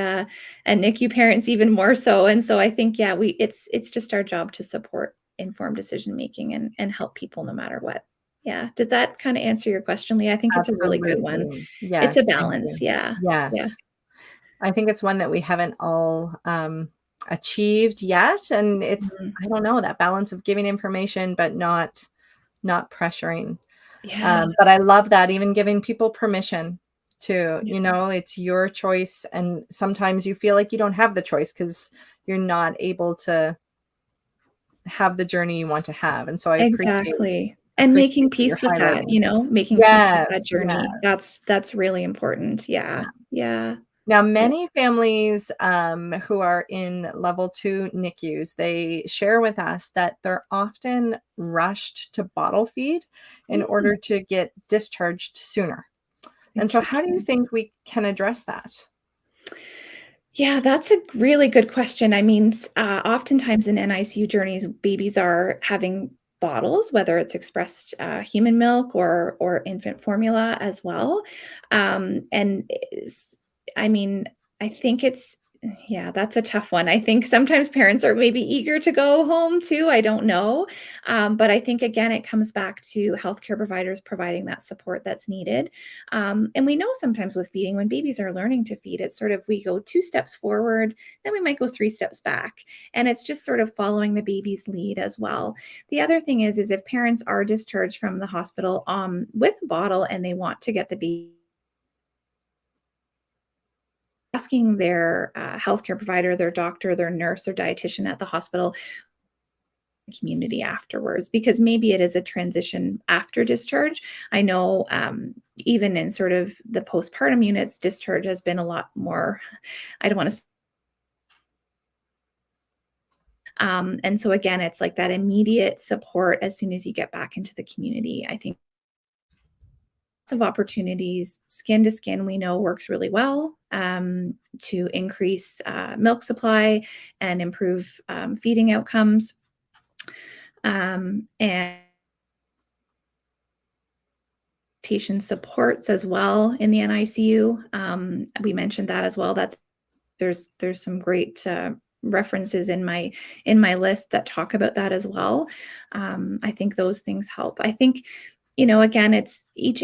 NICU parents even more so. And so I think, it's just our job to support informed decision making and help people no matter what. Yeah. Does that kind of answer your question, Leah? I think it's a really good one. absolutely. It's a Yes, thank balance. you. Yeah. Yeah. Yes. I think it's one that we haven't all achieved yet. And it's, Mhm. I don't know, that balance of giving information, but not pressuring. Yeah. But I love that, even giving people permission to, Yeah. it's your choice. And sometimes you feel like you don't have the choice because you're not able to have the journey you want to have. And so I Exactly. And appreciate making that you're peace with that, highlighting. making peace with that Yes, journey. yes. That's really important. Yeah. Yeah. Now, Yeah. many families who are in level 2 NICUs, they share with us that they're often rushed to bottle feed in Mm, order to get discharged sooner. And so how do you interesting. think we can address that? Yeah, that's a really good question. I mean, oftentimes in NICU journeys, babies are having bottles, whether it's expressed human milk or infant formula as well. And I mean, I think yeah, that's a tough one. I think sometimes parents are maybe eager to go home too. I don't know. But I think, again, it comes back to healthcare providers providing that support that's needed. And we know sometimes with feeding, when babies are learning to feed, it's sort of we go 2 steps forward, then we might go 3 steps back. And it's just sort of following the baby's lead as well. The other thing is if parents are discharged from the hospital with a bottle and they want to get the baby, asking their healthcare provider, their doctor, their nurse, or dietitian at the hospital community afterwards, because maybe it is a transition after discharge. I know even in sort of the postpartum units, discharge has been a lot more, I don't want to and so again, it's like that immediate support as soon as you get back into the community. I think lots of opportunities. Skin to skin, we know, works really well to increase milk supply and improve feeding outcomes. And lactation supports as well in the NICU. We mentioned that as well. There's some great references in my list that talk about that as well. I think those things help. I think, again, it's each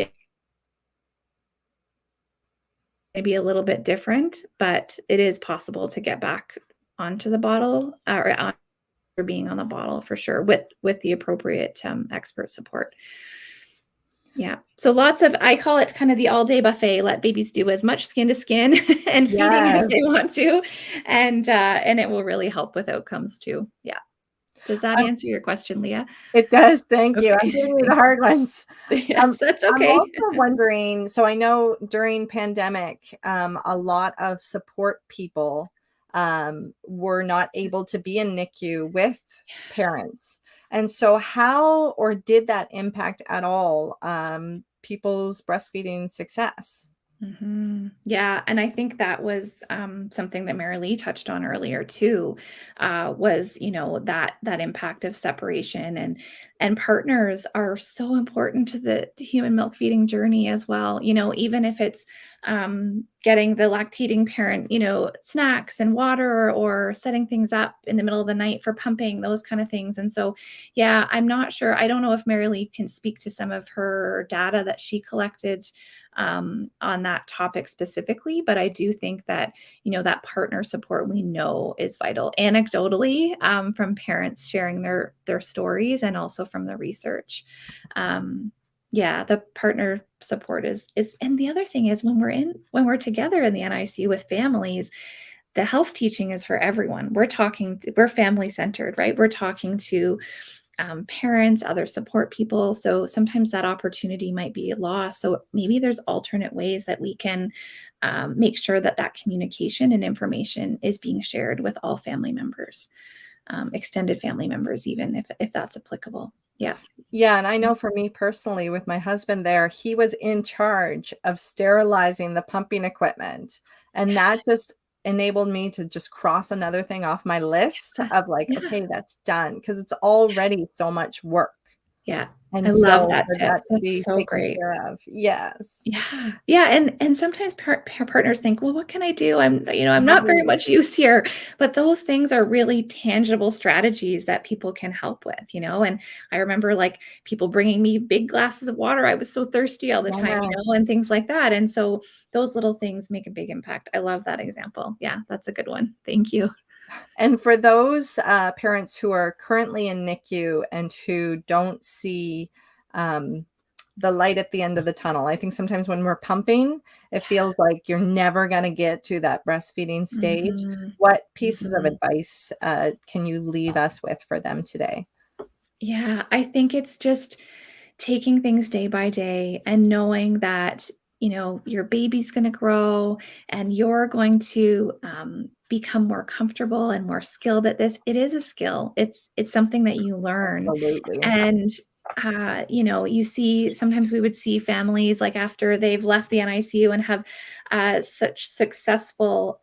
maybe a little bit different, but it is possible to get back onto the bottle or being on the bottle for sure with the appropriate expert support. Yeah. So I call it kind of the all day buffet. Let babies do as much skin to skin and feeding as Yes. they want to. And it will really help with outcomes too. Yeah. Does that answer your question, Leah? It does. Thank you. I'm Okay. giving you the hard ones. Yes, that's I'm okay. also wondering, so I know during pandemic, a lot of support people were not able to be in NICU with parents. And so how, or did that impact at all people's breastfeeding success. Yeah, and I think that was something that Mary Lee touched on earlier too, was that impact of separation, and partners are so important to the human milk feeding journey as well. Even if it's getting the lactating parent, snacks and water, or setting things up in the middle of the night for pumping, those kind of things. And so, yeah, I'm not sure. I don't know if Mary Lee can speak to some of her data that she collected on that topic specifically, but I do think that that partner support we know is vital, anecdotally, from parents sharing their stories, and also from the research. Yeah, the partner support is, and the other thing is when we're together in the NICU with families, the health teaching is for everyone. We're family centered, right? We're talking to parents, other support people. So sometimes that opportunity might be lost. So maybe there's alternate ways that we can make sure that communication and information is being shared with all family members, extended family members, even if that's applicable. Yeah. Yeah. And I know for me personally, with my husband there, he was in charge of sterilizing the pumping equipment. And that just enabled me to just cross another thing off my list of okay, that's done, because it's already so much work. Yeah. And I love that tip. to That's be so taken great. care of. Yes. Yeah. Yeah. And sometimes partners think, well, what can I do? I'm not very much use here, but those things are really tangible strategies that people can help with, and I remember people bringing me big glasses of water. I was so thirsty all the time, and things like that. And so those little things make a big impact. I love that example. Yeah, that's a good one. Thank you. And for those parents who are currently in NICU and who don't see the light at the end of the tunnel, I think sometimes when we're pumping, it feels like you're never going to get to that breastfeeding stage. What pieces of advice can you leave us with for them today? Yeah, I think it's just taking things day by day and knowing that your baby's going to grow and you're going to become more comfortable and more skilled at this. It is a skill. It's something that you learn. Absolutely. And you see, sometimes we would see families after they've left the NICU and have such successful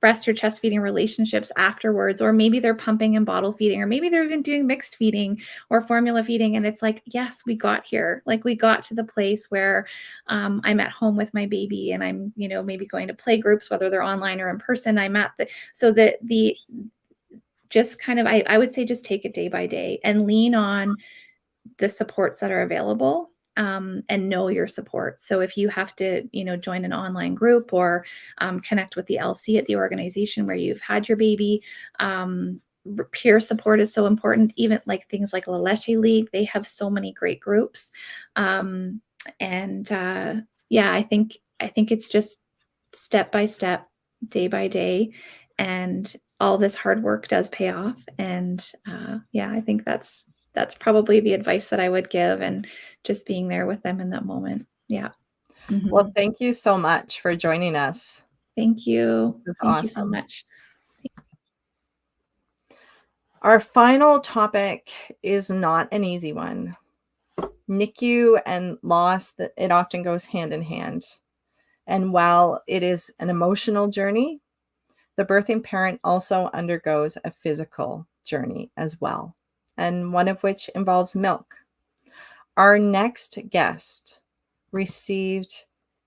breast or chest feeding relationships afterwards, or maybe they're pumping and bottle feeding, or maybe they're even doing mixed feeding or formula feeding. And it's yes, we got here. We got to the place where I'm at home with my baby, and I'm, maybe going to play groups, whether they're online or in person. I'm at the just kind of, I would say, just take it day by day and lean on the supports that are available, and know your support. So if you have to, join an online group or connect with the LC at the organization where you've had your baby, peer support is so important. Even things like La Leche League, they have so many great groups. Yeah, I think it's just step by step, day by day, and all this hard work does pay off. And yeah, I think that's probably the advice that I would give, and just being there with them in that moment. Yeah. Well, thank you so much for joining us. Thank you. Thank you so much. Our final topic is not an easy one. NICU and loss, it often goes hand in hand. And while it is an emotional journey, the birthing parent also undergoes a physical journey as well, and one of which involves milk. Our next guest received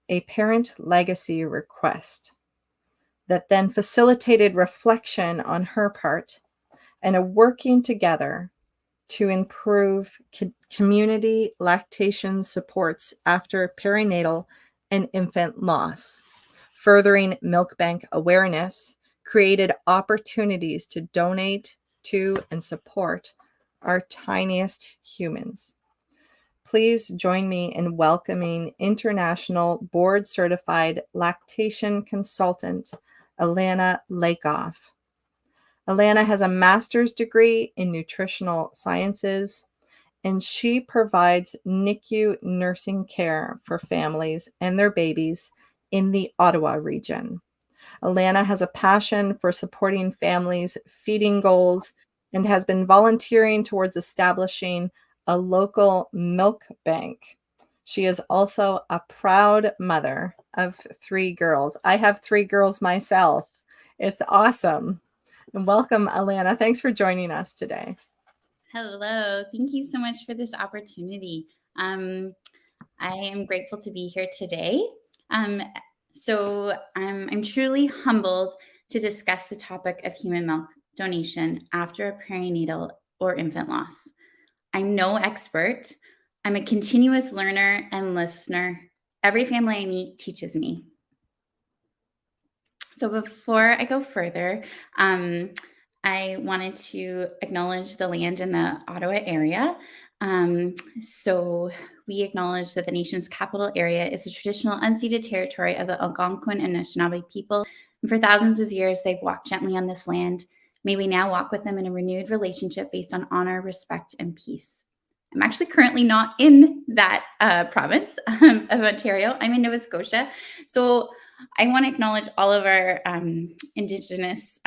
a parent legacy request that then facilitated reflection on her part and a working together to improve community lactation supports after perinatal and infant loss. Furthering milk bank awareness created opportunities to donate to and support our tiniest humans. Please join me in welcoming international board-certified lactation consultant, Alana Lakoff. Alana has a master's degree in nutritional sciences, and she provides NICU nursing care for families and their babies in the Ottawa region. Alana has a passion for supporting families' feeding goals and has been volunteering towards establishing a local milk bank She is also a proud mother of 3 girls. I have 3 girls myself. It's awesome. And welcome, Alana. Thanks for joining us today. Hello. Thank you so much for this opportunity. I am grateful to be here today. So I'm truly humbled to discuss the topic of human milk donation after a perinatal or infant loss. I'm no expert. I'm a continuous learner and listener. Every family I meet teaches me. So before I go further, I wanted to acknowledge the land in the Ottawa area. So we acknowledge that the nation's capital area is the traditional unceded territory of the Algonquin and Anishinaabe people. And for thousands of years, they've walked gently on this land. May we now walk with them in a renewed relationship based on honor, respect, and peace. I'm actually currently not in that province of Ontario. I'm in Nova Scotia. So I want to acknowledge all of our Indigenous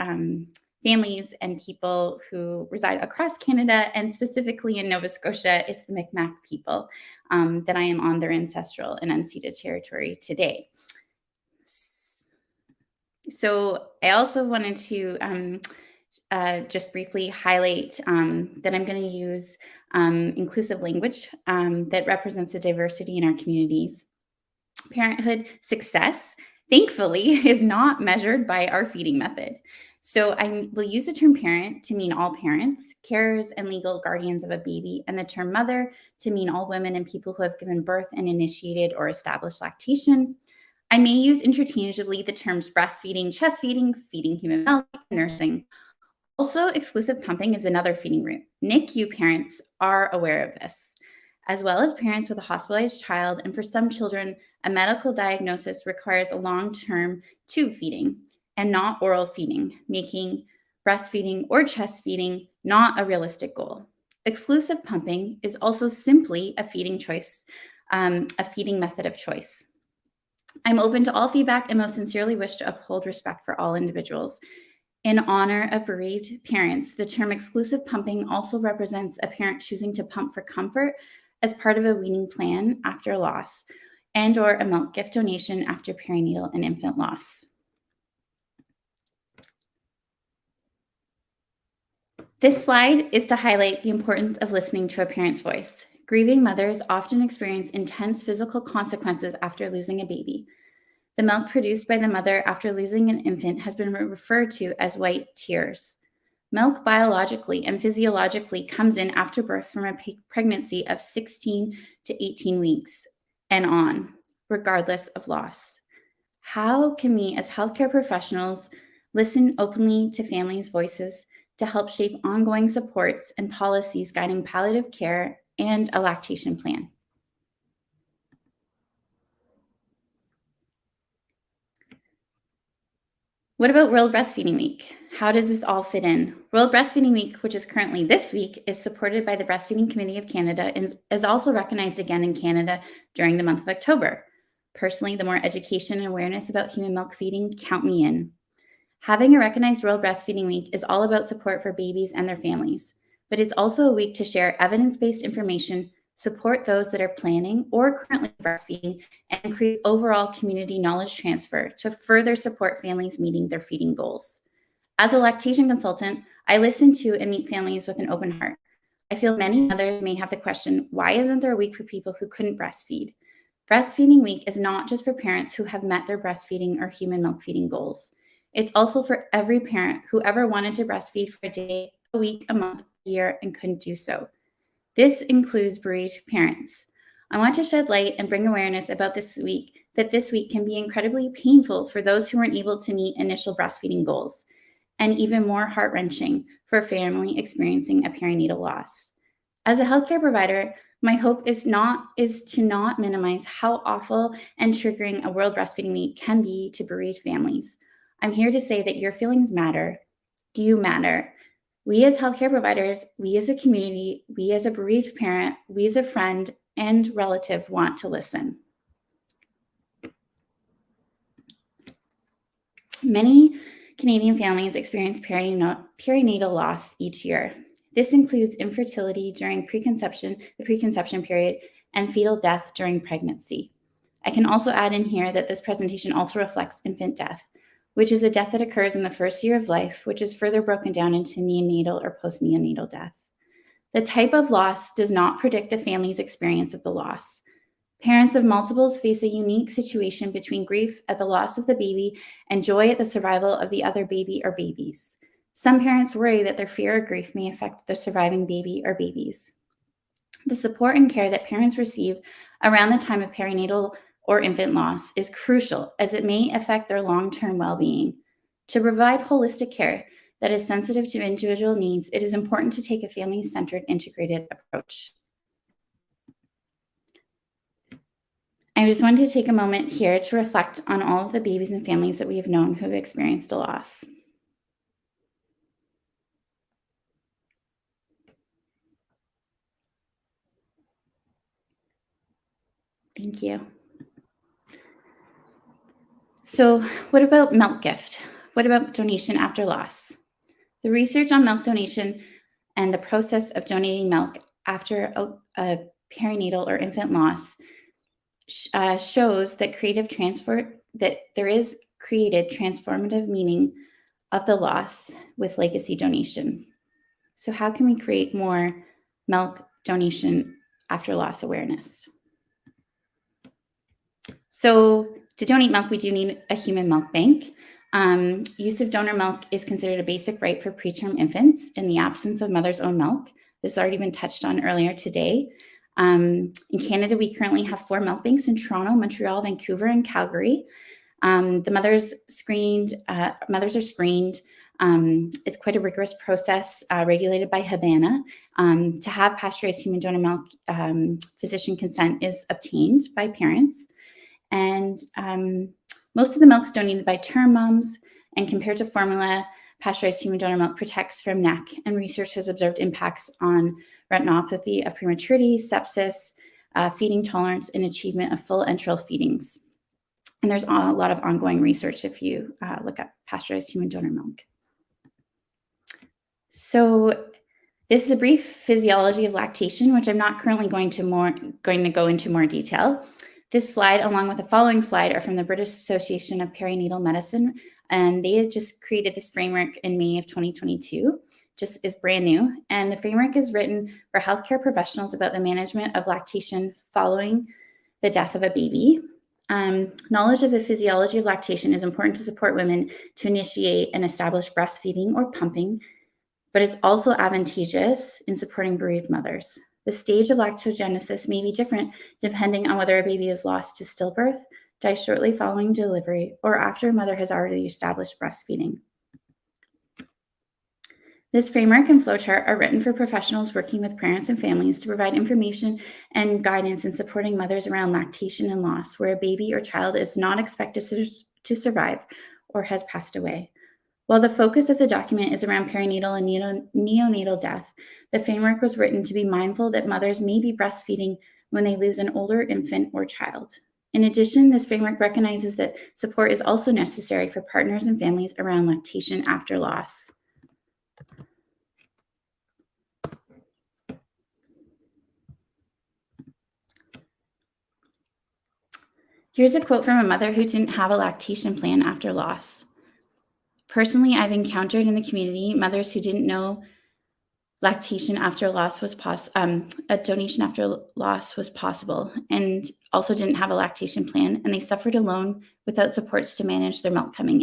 families and people who reside across Canada, and specifically in Nova Scotia is the Mi'kmaq people that I am on their ancestral and unceded territory today. So I also wanted to just briefly highlight that I'm going to use inclusive language that represents the diversity in our communities. Parenthood success, thankfully, is not measured by our feeding method. So I will use the term parent to mean all parents, carers, and legal guardians of a baby, and the term mother to mean all women and people who have given birth and initiated or established lactation. I may use interchangeably the terms breastfeeding, chest feeding, feeding human milk, and nursing. Also, exclusive pumping is another feeding route. NICU parents are aware of this, as well as parents with a hospitalized child, and for some children, a medical diagnosis requires a long-term tube feeding and not oral feeding, making breastfeeding or chest feeding not a realistic goal. Exclusive pumping is also simply a feeding choice, a feeding method of choice. I'm open to all feedback and most sincerely wish to uphold respect for all individuals. In honor of bereaved parents, the term exclusive pumping also represents a parent choosing to pump for comfort as part of a weaning plan after loss, and or a milk gift donation after perinatal and infant loss. This slide is to highlight the importance of listening to a parent's voice. Grieving mothers often experience intense physical consequences after losing a baby. The milk produced by the mother after losing an infant has been referred to as white tears. Milk biologically and physiologically comes in after birth from a pregnancy of 16 to 18 weeks and on, regardless of loss. How can we as healthcare professionals listen openly to families' voices to help shape ongoing supports and policies guiding palliative care and a lactation plan? What about World Breastfeeding Week? How does this all fit in? World Breastfeeding Week, which is currently this week, is supported by the Breastfeeding Committee of Canada and is also recognized again in Canada during the month of October. Personally, the more education and awareness about human milk feeding, count me in. Having a recognized World Breastfeeding Week is all about support for babies and their families, but it's also a week to share evidence-based information, support those that are planning or currently breastfeeding, and increase overall community knowledge transfer to further support families meeting their feeding goals. As a lactation consultant, I listen to and meet families with an open heart. I feel many mothers may have the question, why isn't there a week for people who couldn't breastfeed? Breastfeeding Week is not just for parents who have met their breastfeeding or human milk feeding goals. It's also for every parent who ever wanted to breastfeed for a day, a week, a month, a year, and couldn't do so. This includes bereaved parents. I want to shed light and bring awareness about this week, that this week can be incredibly painful for those who weren't able to meet initial breastfeeding goals, and even more heart-wrenching for a family experiencing a perinatal loss. As a healthcare provider, my hope is to not minimize how awful and triggering a World Breastfeeding Week can be to bereaved families. I'm here to say that your feelings matter. You matter. We as healthcare providers, we as a community, we as a bereaved parent, we as a friend and relative want to listen. Many Canadian families experience perinatal loss each year. This includes infertility during the preconception period, and fetal death during pregnancy. I can also add in here that this presentation also reflects infant death, which is a death that occurs in the first year of life, which is further broken down into neonatal or post-neonatal death. The type of loss does not predict a family's experience of the loss. Parents of multiples face a unique situation between grief at the loss of the baby and joy at the survival of the other baby or babies. Some parents worry that their fear or grief may affect the surviving baby or babies. The support and care that parents receive around the time of perinatal or infant loss is crucial, as it may affect their long-term well-being. To provide holistic care that is sensitive to individual needs, it is important to take a family-centered, integrated approach. I just wanted to take a moment here to reflect on all of the babies and families that we have known who have experienced a loss. Thank you. So what about milk gift? What about donation after loss? The research on milk donation and the process of donating milk after a perinatal or infant loss shows that there is created transformative meaning of the loss with legacy donation. So how can we create more milk donation after loss awareness? So to donate milk, we do need a human milk bank. Use of donor milk is considered a basic right for preterm infants in the absence of mother's own milk. This has already been touched on earlier today. In Canada, we currently have 4 milk banks in Toronto, Montreal, Vancouver, and Calgary. The mothers are screened. It's quite a rigorous process regulated by Habana. To have pasteurized human donor milk, physician consent is obtained by parents. And most of the milk is donated by term moms, and compared to formula, pasteurized human donor milk protects from NEC, and research has observed impacts on retinopathy of prematurity, sepsis, feeding tolerance, and achievement of full enteral feedings. And there's a lot of ongoing research if you look at pasteurized human donor milk. So this is a brief physiology of lactation, which I'm not currently going to go into more detail. This slide, along with the following slide, are from the British Association of Perinatal Medicine, and they had just created this framework in May of 2022, just is brand new. And the framework is written for healthcare professionals about the management of lactation following the death of a baby. Knowledge of the physiology of lactation is important to support women to initiate and establish breastfeeding or pumping, but it's also advantageous in supporting bereaved mothers. The stage of lactogenesis may be different depending on whether a baby is lost to stillbirth, dies shortly following delivery, or after a mother has already established breastfeeding. This framework and flowchart are written for professionals working with parents and families to provide information and guidance in supporting mothers around lactation and loss, where a baby or child is not expected to survive or has passed away. While the focus of the document is around perinatal and neonatal death, the framework was written to be mindful that mothers may be breastfeeding when they lose an older infant or child. In addition, this framework recognizes that support is also necessary for partners and families around lactation after loss. Here's a quote from a mother who didn't have a lactation plan after loss. Personally, I've encountered in the community mothers who didn't know lactation after loss was a donation after loss was possible, and also didn't have a lactation plan, and they suffered alone without supports to manage their milk coming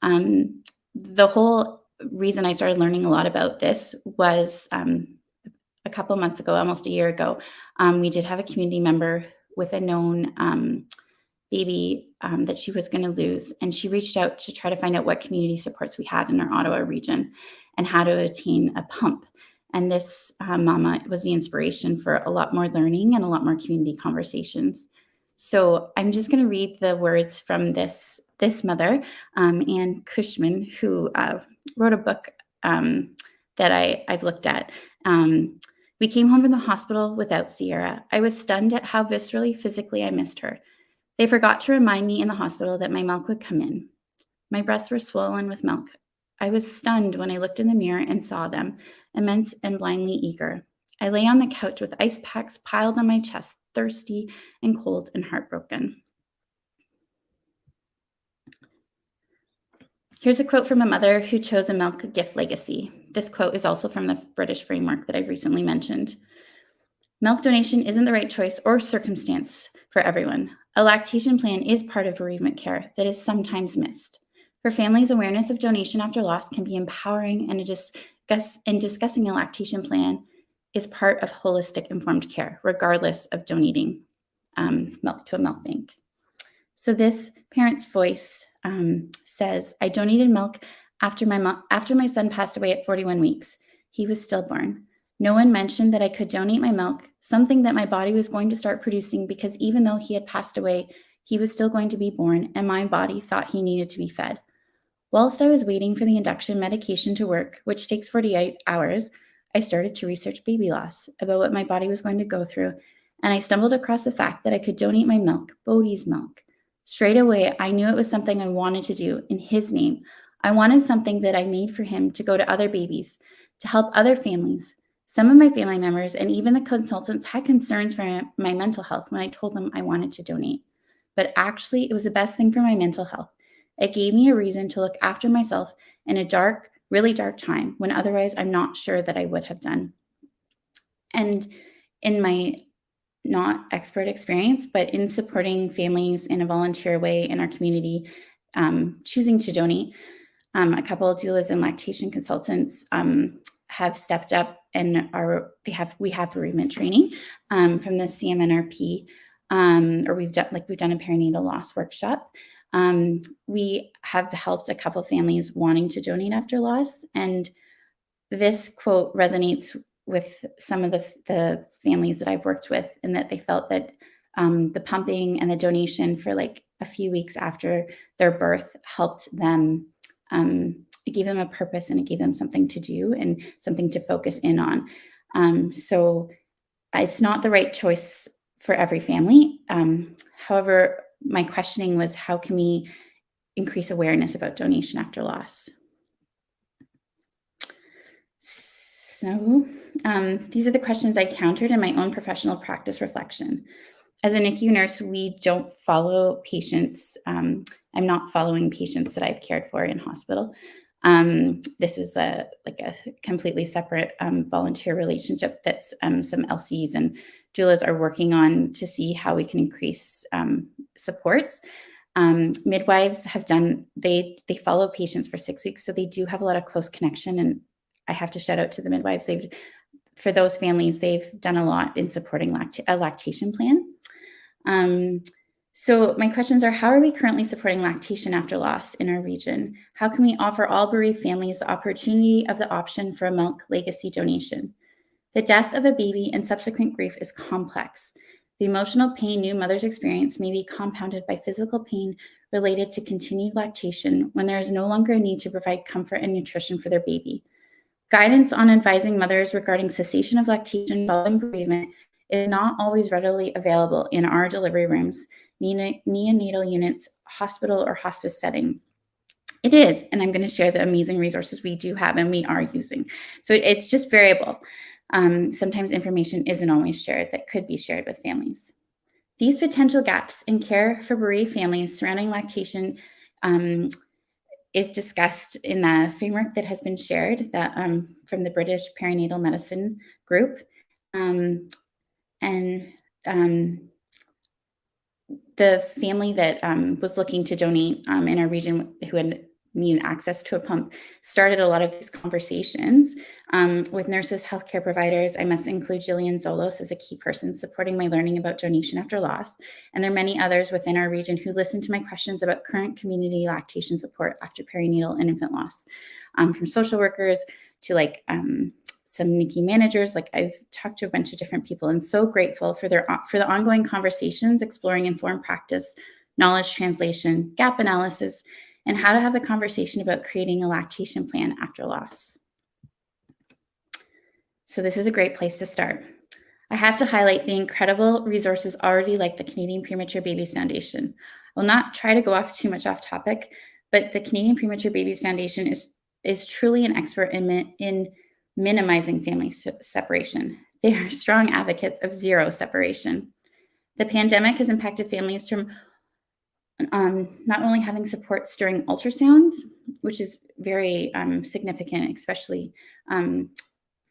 in. The whole reason I started learning a lot about this was a couple months ago, almost a year ago, we did have a community member with a known baby that she was going to lose. And she reached out to try to find out what community supports we had in our Ottawa region and how to attain a pump. And this mama was the inspiration for a lot more learning and a lot more community conversations. So I'm just going to read the words from this mother, Anne Cushman, who wrote a book that I've looked at. We came home from the hospital without Sierra. I was stunned at how viscerally, physically I missed her. They forgot to remind me in the hospital that my milk would come in. My breasts were swollen with milk. I was stunned when I looked in the mirror and saw them, immense and blindly eager. I lay on the couch with ice packs piled on my chest, thirsty and cold and heartbroken. Here's a quote from a mother who chose a milk gift legacy. This quote is also from the British framework that I've recently mentioned. Milk donation isn't the right choice or circumstance for everyone. A lactation plan is part of bereavement care that is sometimes missed. For families, awareness of donation after loss can be empowering, and discussing a lactation plan is part of holistic informed care, regardless of donating milk to a milk bank. So this parent's voice says, I donated milk after my son passed away at 41 weeks. He was stillborn. No one mentioned that I could donate my milk, something that my body was going to start producing, because even though he had passed away, he was still going to be born, and my body thought he needed to be fed. Whilst I was waiting for the induction medication to work, which takes 48 hours, I started to research baby loss, about what my body was going to go through, and I stumbled across the fact that I could donate my milk, Bodhi's milk. Straight away, I knew it was something I wanted to do in his name. I wanted something that I made for him to go to other babies, to help other families. Some of my family members and even the consultants had concerns for my mental health when I told them I wanted to donate. But actually, it was the best thing for my mental health. It gave me a reason to look after myself in a dark, really dark time when otherwise I'm not sure that I would have done. And in my not expert experience, but in supporting families in a volunteer way in our community, choosing to donate, a couple of doulas and lactation consultants have stepped up, and we have bereavement training from the CMNRP, or we've done a perinatal loss workshop. We have helped a couple families wanting to donate after loss, and this quote resonates with some of the families that I've worked with, in that they felt that the pumping and the donation for like a few weeks after their birth helped them. It gave them a purpose, and it gave them something to do and something to focus in on. So it's not the right choice for every family. However, my questioning was, how can we increase awareness about donation after loss? So these are the questions I countered in my own professional practice reflection. As a NICU nurse, we don't follow patients. I'm not following patients that I've cared for in hospital. This is a completely separate volunteer relationship that some LCs and doulas are working on to see how we can increase supports. Midwives have they follow patients for 6 weeks, so they do have a lot of close connection, and I have to shout out to the midwives. For those families, they've done a lot in supporting a lactation plan. So my questions are, how are we currently supporting lactation after loss in our region? How can we offer all bereaved families the opportunity of the option for a milk legacy donation? The death of a baby and subsequent grief is complex. The emotional pain new mothers experience may be compounded by physical pain related to continued lactation when there is no longer a need to provide comfort and nutrition for their baby. Guidance on advising mothers regarding cessation of lactation following bereavement is not always readily available in our delivery rooms, neonatal units, hospital, or hospice setting. It is, and I'm going to share the amazing resources we do have and we are using. So it's just variable. Sometimes information isn't always shared that could be shared with families. These potential gaps in care for bereaved families surrounding lactation is discussed in the framework that has been shared from the British Perinatal Medicine Group. The family that was looking to donate in our region, who had needed access to a pump, started a lot of these conversations with nurses, healthcare providers. I must include Jillian Zolos as a key person supporting my learning about donation after loss. And there are many others within our region who listened to my questions about current community lactation support after perinatal and infant loss, from social workers to some NICU managers. I've talked to a bunch of different people, and so grateful for the ongoing conversations, exploring informed practice, knowledge translation, gap analysis, and how to have the conversation about creating a lactation plan after loss. So this is a great place to start. I have to highlight the incredible resources already, like the Canadian Premature Babies Foundation. I will not try to go off too much off topic, but the Canadian Premature Babies Foundation is truly an expert in minimizing family separation. They are strong advocates of zero separation. The pandemic has impacted families from not only having supports during ultrasounds, which is very significant, especially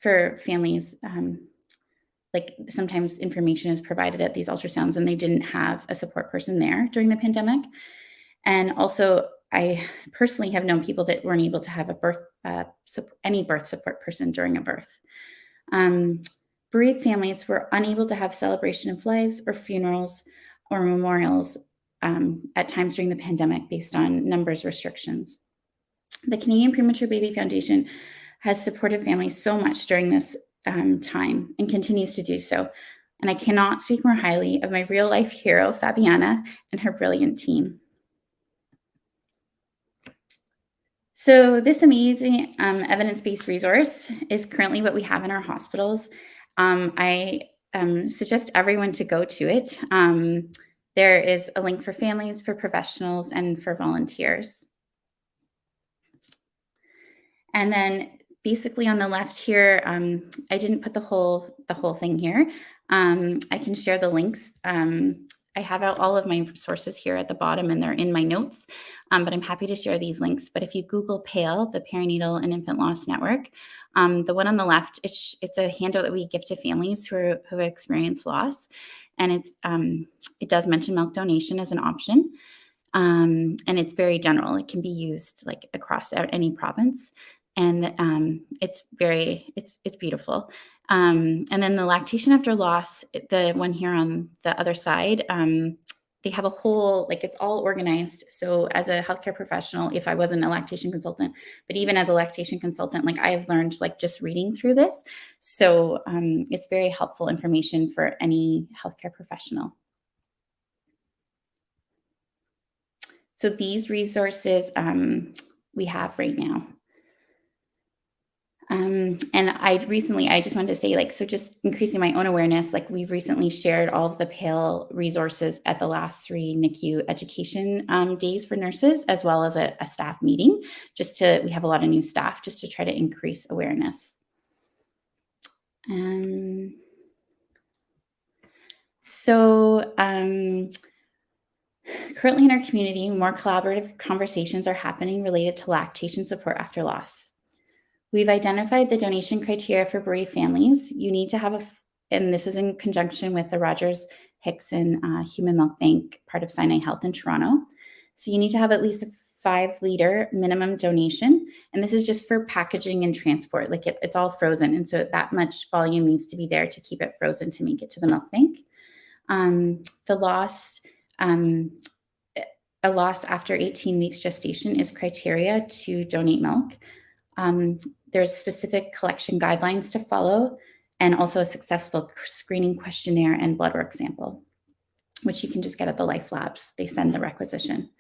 for families. Like sometimes information is provided at these ultrasounds and they didn't have a support person there during the pandemic. And also, I personally have known people that weren't able to have any birth support person during a birth. Bereaved families were unable to have celebration of lives or funerals or memorials at times during the pandemic based on numbers restrictions. The Canadian Premature Baby Foundation has supported families so much during this time and continues to do so. And I cannot speak more highly of my real life hero, Fabiana, and her brilliant team. So this amazing evidence-based resource is currently what we have in our hospitals. I suggest everyone to go to it. There is a link for families, for professionals, and for volunteers. And then basically on the left here, I didn't put the whole thing here. I can share the links. I have out all of my sources here at the bottom and they're in my notes, but I'm happy to share these links. But if you Google PALE, the Perinatal and Infant Loss Network, the one on the left, it's a handout that we give to families who have experienced loss. And it does mention milk donation as an option. And it's very general. It can be used like across any province. And it's beautiful. And then the lactation after loss, the one here on the other side, they have a whole, like it's all organized. So as a healthcare professional, if I wasn't a lactation consultant, but even as a lactation consultant, like I have learned like just reading through this. So it's very helpful information for any healthcare professional. So these resources we have right now. And I just wanted to say, like, so just increasing my own awareness, like we've recently shared all of the PALE resources at the last 3 NICU education days for nurses, as well as a staff meeting, we have a lot of new staff just to try to increase awareness. Currently in our community, more collaborative conversations are happening related to lactation support after loss. We've identified the donation criteria for bereaved families. You need to have and this is in conjunction with the Rogers-Hickson Human Milk Bank, part of Sinai Health in Toronto. So you need to have at least a 5-liter minimum donation. And this is just for packaging and transport. Like it's all frozen. And so that much volume needs to be there to keep it frozen to make it to the milk bank. A loss after 18 weeks gestation is criteria to donate milk. There's specific collection guidelines to follow and also a successful screening questionnaire and blood work sample, which you can just get at the Life Labs. They send the requisition.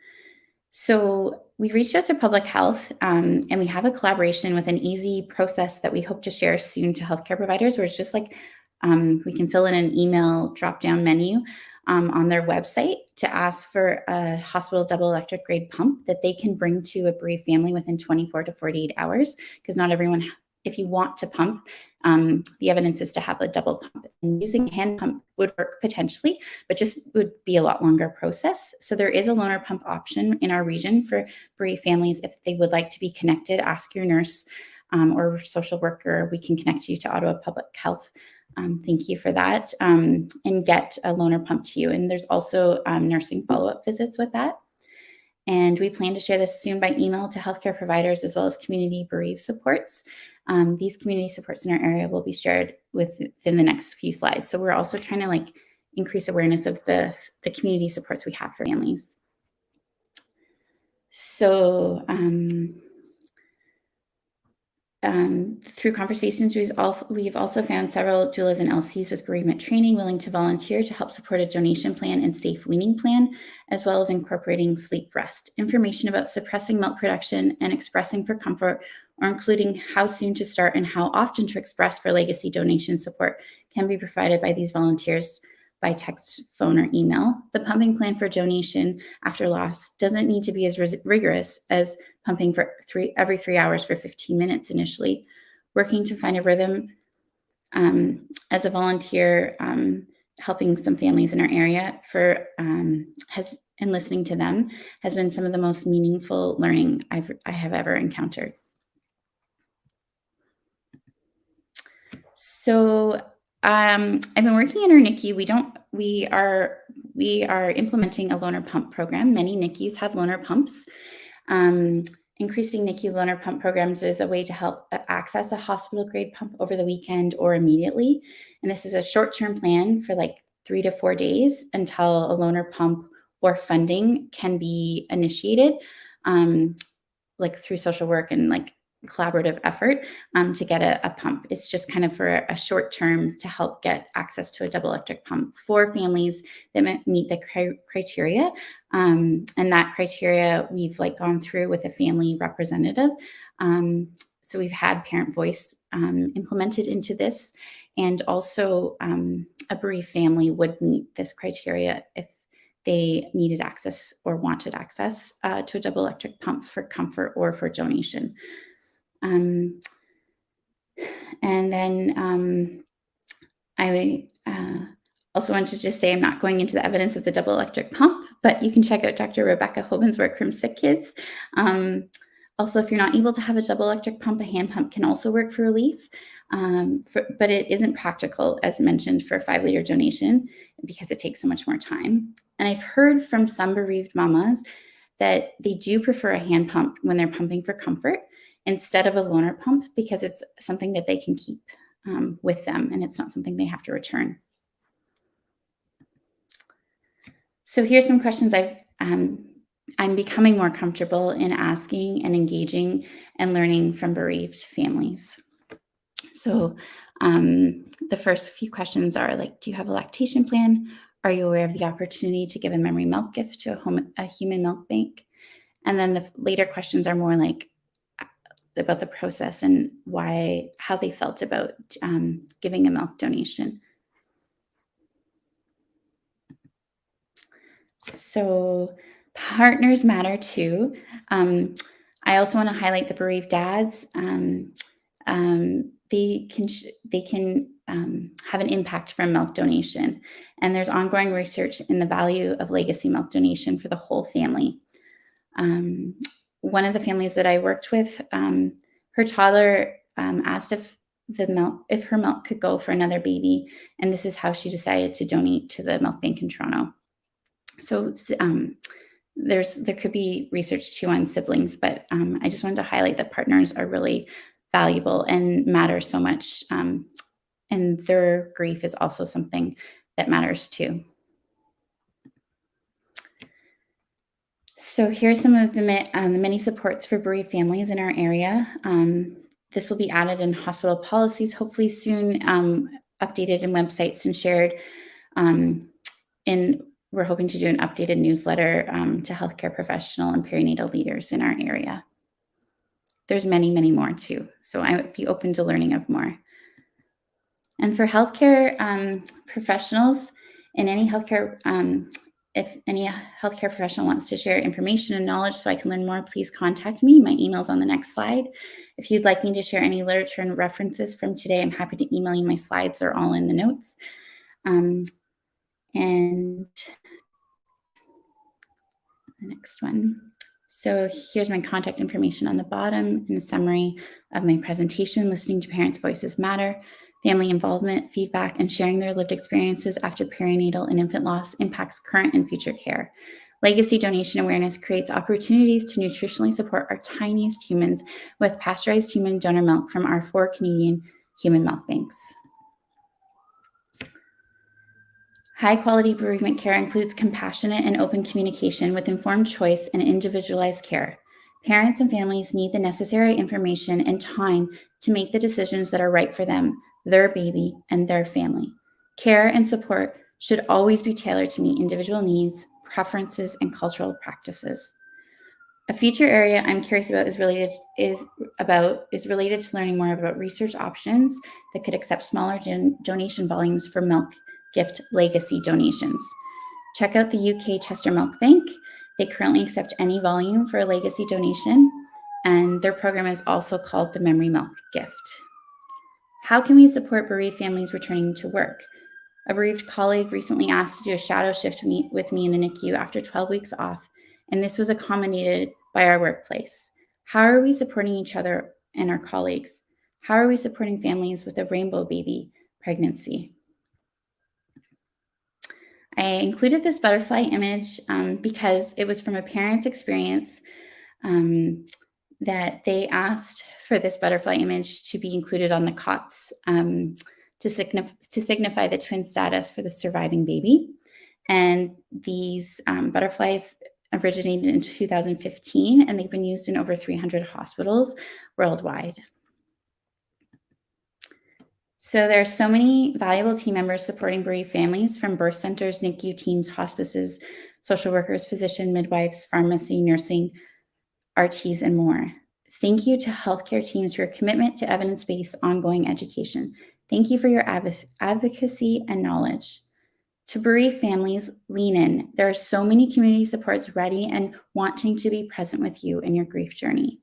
So we reached out to public health and we have a collaboration with an easy process that we hope to share soon to healthcare providers, where it's just like we can fill in an email drop-down menu on their website to ask for a hospital double electric grade pump that they can bring to a bereaved family within 24 to 48 hours. Because not everyone, if you want to pump, the evidence is to have a double pump. And using a hand pump would work potentially, but just would be a lot longer process. So there is a loaner pump option in our region for bereaved families. If they would like to be connected, ask your nurse or social worker. We can connect you to Ottawa Public Health. Thank you for that, and get a loaner pump to you. And there's also nursing follow-up visits with that. And we plan to share this soon by email to healthcare providers as well as community bereaved supports. These community supports in our area will be shared within the next few slides. So we're also trying to like increase awareness of the community supports we have for families. So through conversations, we've also found several doulas and LCs with bereavement training willing to volunteer to help support a donation plan and safe weaning plan, as well as incorporating sleep rest. Information about suppressing milk production and expressing for comfort, or including how soon to start and how often to express for legacy donation support, can be provided by these volunteers by text, phone, or email. The pumping plan for donation after loss doesn't need to be as rigorous as pumping for every 3 hours for 15 minutes initially. Working to find a rhythm as a volunteer, helping some families in our area and listening to them has been some of the most meaningful learning I have ever encountered. So I've been working in our NICU. We are implementing a loaner pump program. Many NICUs have loaner pumps. Increasing NICU loaner pump programs is a way to help access a hospital grade pump over the weekend or immediately. And this is a short-term plan for like 3 to 4 days until a loaner pump or funding can be initiated, like through social work and like collaborative effort to get a pump. It's just kind of for a short term to help get access to a double electric pump for families that meet the criteria. And that criteria we've like gone through with a family representative. So we've had parent voice implemented into this, and also a bereaved family would meet this criteria if they needed access or wanted access to a double electric pump for comfort or for donation. And then I also wanted to just say I'm not going into the evidence of the double electric pump, but you can check out Dr. Rebecca Hoban's work from Sick Kids. Also, if you're not able to have a double electric pump, a hand pump can also work for relief, but it isn't practical, as mentioned, for a 5-liter donation because it takes so much more time. And I've heard from some bereaved mamas that they do prefer a hand pump when they're pumping for comfort instead of a loaner pump because it's something that they can keep with them and it's not something they have to return. So here's some questions I'm becoming more comfortable in asking and engaging and learning from bereaved families. So the first few questions are like, do you have a lactation plan? Are you aware of the opportunity to give a memory milk gift to a human milk bank? And then the later questions are more like about the process and how they felt about giving a milk donation. So partners matter too. I also want to highlight the bereaved dads. They can have an impact from milk donation, and there's ongoing research in the value of legacy milk donation for the whole family. One of the families that I worked with, her toddler asked if her milk could go for another baby, and this is how she decided to donate to the milk bank in Toronto. So there could be research too on siblings, but I just wanted to highlight that partners are really valuable and matter so much, and their grief is also something that matters too. So here's some of the many supports for bereaved families in our area. This will be added in hospital policies, hopefully soon, updated in websites and shared. We're hoping to do an updated newsletter to healthcare professional and perinatal leaders in our area. There's many, many more too. So I would be open to learning of more. And for healthcare professionals in any healthcare, if any healthcare professional wants to share information and knowledge so I can learn more, please contact me. My email's on the next slide. If you'd like me to share any literature and references from today, I'm happy to email you. My slides are all in the notes. And the next one. So here's my contact information on the bottom and a summary of my presentation. Listening to parents' voices matter. Family involvement, feedback, and sharing their lived experiences after perinatal and infant loss impacts current and future care. Legacy donation awareness creates opportunities to nutritionally support our tiniest humans with pasteurized human donor milk from our 4 Canadian human milk banks. High-quality bereavement care includes compassionate and open communication with informed choice and individualized care. Parents and families need the necessary information and time to make the decisions that are right for them, their baby, and their family. Care and support should always be tailored to meet individual needs, preferences, and cultural practices. A future area I'm curious about is related to learning more about research options that could accept smaller donation volumes for milk gift legacy donations. Check out the UK Chester Milk Bank. They currently accept any volume for a legacy donation, and their program is also called the Memory Milk Gift. How can we support bereaved families returning to work? A bereaved colleague recently asked to do a shadow shift with me in the NICU after 12 weeks off, and this was accommodated by our workplace. How are we supporting each other and our colleagues? How are we supporting families with a rainbow baby pregnancy? I included this butterfly image because it was from a parent's experience that they asked for this butterfly image to be included on the cots to signify the twin status for the surviving baby. And these butterflies originated in 2015, and they've been used in over 300 hospitals worldwide. So there are so many valuable team members supporting bereaved families, from birth centers, NICU teams, hospices, social workers, physician, midwives, pharmacy, nursing, RTs, and more. Thank you to healthcare teams for your commitment to evidence-based ongoing education. Thank you for your advocacy and knowledge. To bereaved families, lean in. There are so many community supports ready and wanting to be present with you in your grief journey.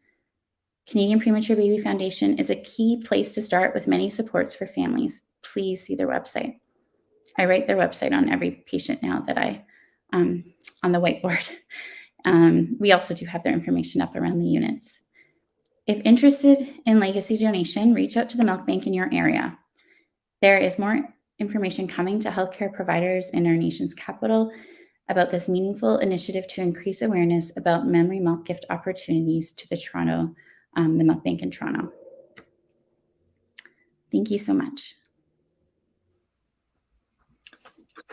Canadian Premature Baby Foundation is a key place to start with many supports for families. Please see their website. I write their website on every patient now that on the whiteboard. We also do have their information up around the units. If interested in legacy donation, reach out to the milk bank in your area. There is more information coming to healthcare providers in our nation's capital about this meaningful initiative to increase awareness about memory milk gift opportunities to the milk bank in Toronto. Thank you so much.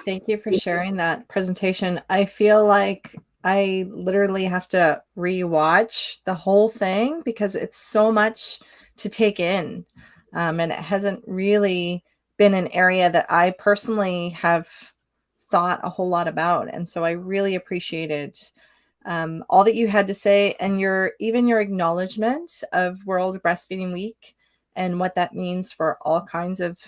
Thank you for sharing that presentation. I feel like I literally have to rewatch the whole thing because it's so much to take in. And it hasn't really been an area that I personally have thought a whole lot about. And so I really appreciated all that you had to say, and your acknowledgement of World Breastfeeding Week and what that means for all kinds of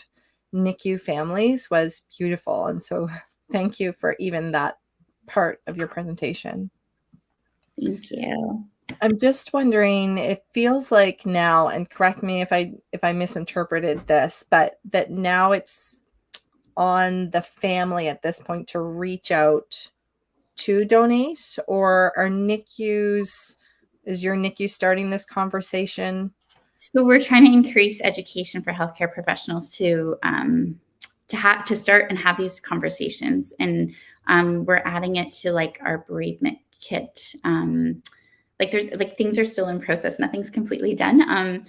NICU families was beautiful. And so thank you for even that part of your presentation. Thank you. I'm just wondering, it feels like now, and correct me if I misinterpreted this, but that now it's on the family at this point to reach out to donate, or are NICUs, is your NICU starting this conversation? So we're trying to increase education for healthcare professionals to start and have these conversations, and we're adding it to like our bereavement kit. Things are still in process. Nothing's completely done.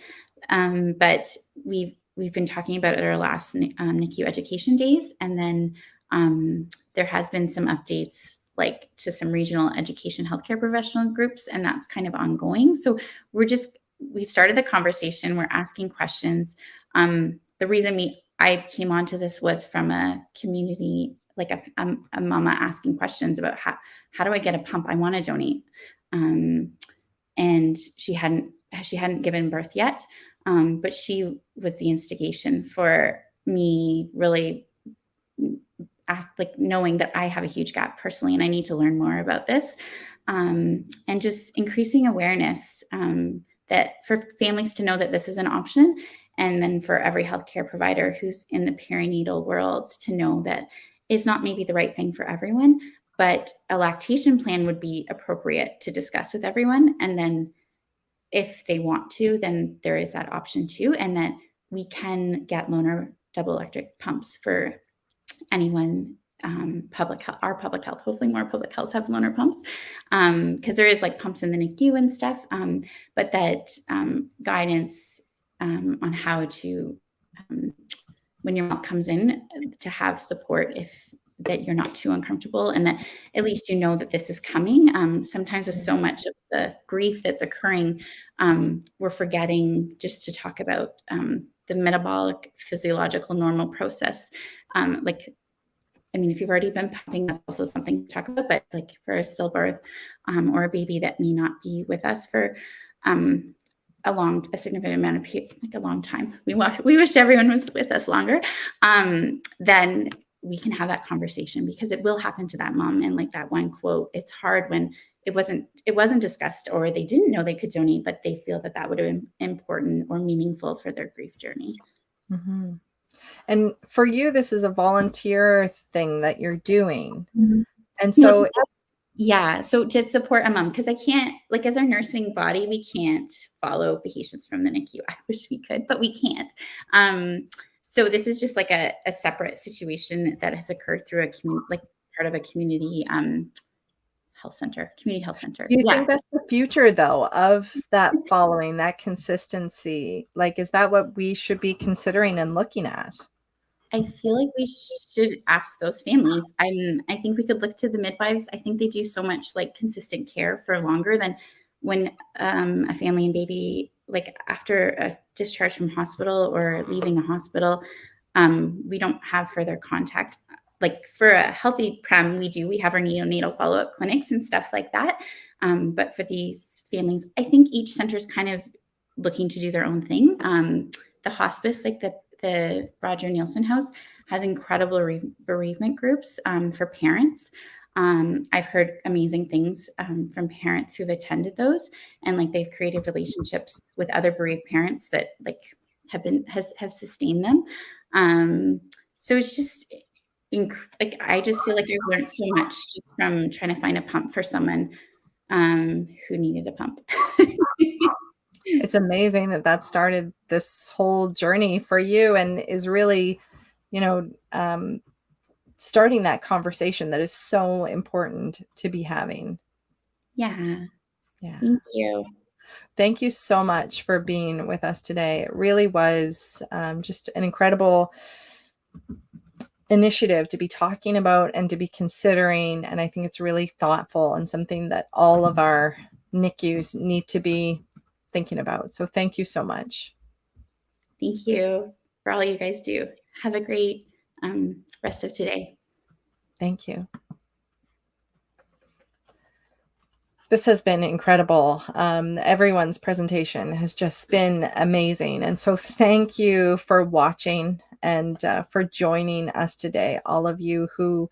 But we've been talking about it at our last NICU education days, and then there has been some updates like to some regional education healthcare professional groups, and that's kind of ongoing. So we've started the conversation. We're asking questions. The reason I came onto this was from a community, like a mama asking questions about how do I get a pump? I want to donate. And she hadn't given birth yet. But she was the instigation for me really knowing that I have a huge gap personally, and I need to learn more about this, and just increasing awareness that for families to know that this is an option, and then for every healthcare provider who's in the perinatal world to know that it's not maybe the right thing for everyone, but a lactation plan would be appropriate to discuss with everyone. And then if they want to, then there is that option too, and that we can get loaner double electric pumps for anyone. Our public health, hopefully more public healths have loaner pumps, because there is like pumps in the NICU and stuff, but that guidance on how to, when your milk comes in, to have support that you're not too uncomfortable, and that at least you know that this is coming. Sometimes with so much of the grief that's occurring, we're forgetting just to talk about the metabolic, physiological, normal process. If you've already been pumping, that's also something to talk about, but like for a stillbirth or a baby that may not be with us for a significant amount of a long time. We wish everyone was with us longer. Then we can have that conversation, because it will happen to that mom. And like that one quote, it's hard when it wasn't discussed, or they didn't know they could donate, but they feel that would have been important or meaningful for their grief journey. Mhm. And for you, this is a volunteer thing that you're doing. And No, so, yeah. So to support a mom, because I can't, like, as our nursing body, we can't follow patients from the NICU. I wish we could, but we can't. So this is just like a separate situation that has occurred through like part of a community community health center. do you Yeah. think that's the future, though, of that following, that consistency? Like, is that what we should be considering and looking at? I feel like we should ask those families. I think we could look to the midwives. I think they do so much like consistent care for longer than when a family and baby, like after a discharge from hospital or leaving a hospital, we don't have further contact. Like for a healthy prem, we have our neonatal follow-up clinics and stuff like that. But for these families, I think each center is kind of looking to do their own thing. The hospice, like the Roger Nielsen House, has incredible bereavement groups for parents. I've heard amazing things from parents who've attended those, and like they've created relationships with other bereaved parents that like have sustained them. So it's just like I just feel like I've learned so much just from trying to find a pump for someone who needed a pump. It's amazing that that started this whole journey for you and is really, you know, starting that conversation that is so important to be having. Yeah. Yeah. Thank you. Thank you so much for being with us today. It really was just an incredible initiative to be talking about and to be considering. And I think it's really thoughtful and something that all of our NICUs need to be thinking about. So thank you so much. Thank you for all you guys do. Have a great rest of today. Thank you. This has been incredible. Everyone's presentation has just been amazing. And so thank you for watching and for joining us today. All of you who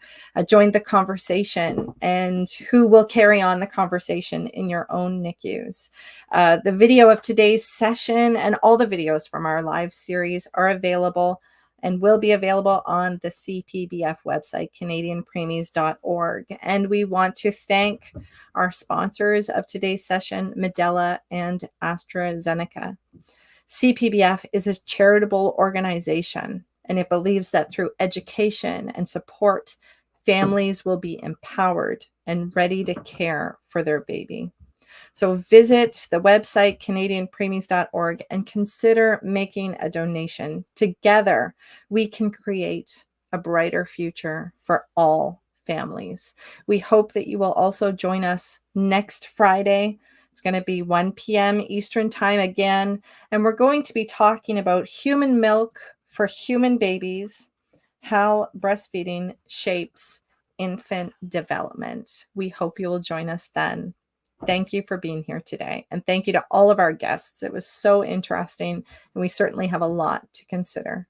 joined the conversation and who will carry on the conversation in your own NICUs. The video of today's session and all the videos from our live series are available and will be available on the CPBF website, CanadianPreemies.org. And we want to thank our sponsors of today's session, Medela and AstraZeneca. CPBF is a charitable organization, and it believes that through education and support, families will be empowered and ready to care for their baby. So visit the website, CanadianPreemies.org, and consider making a donation. Together, we can create a brighter future for all families. We hope that you will also join us next Friday. It's going to be 1 p.m. Eastern Time again, and we're going to be talking about human milk for human babies, how breastfeeding shapes infant development. We hope you will join us then. Thank you for being here today. And thank you to all of our guests. It was so interesting, and we certainly have a lot to consider.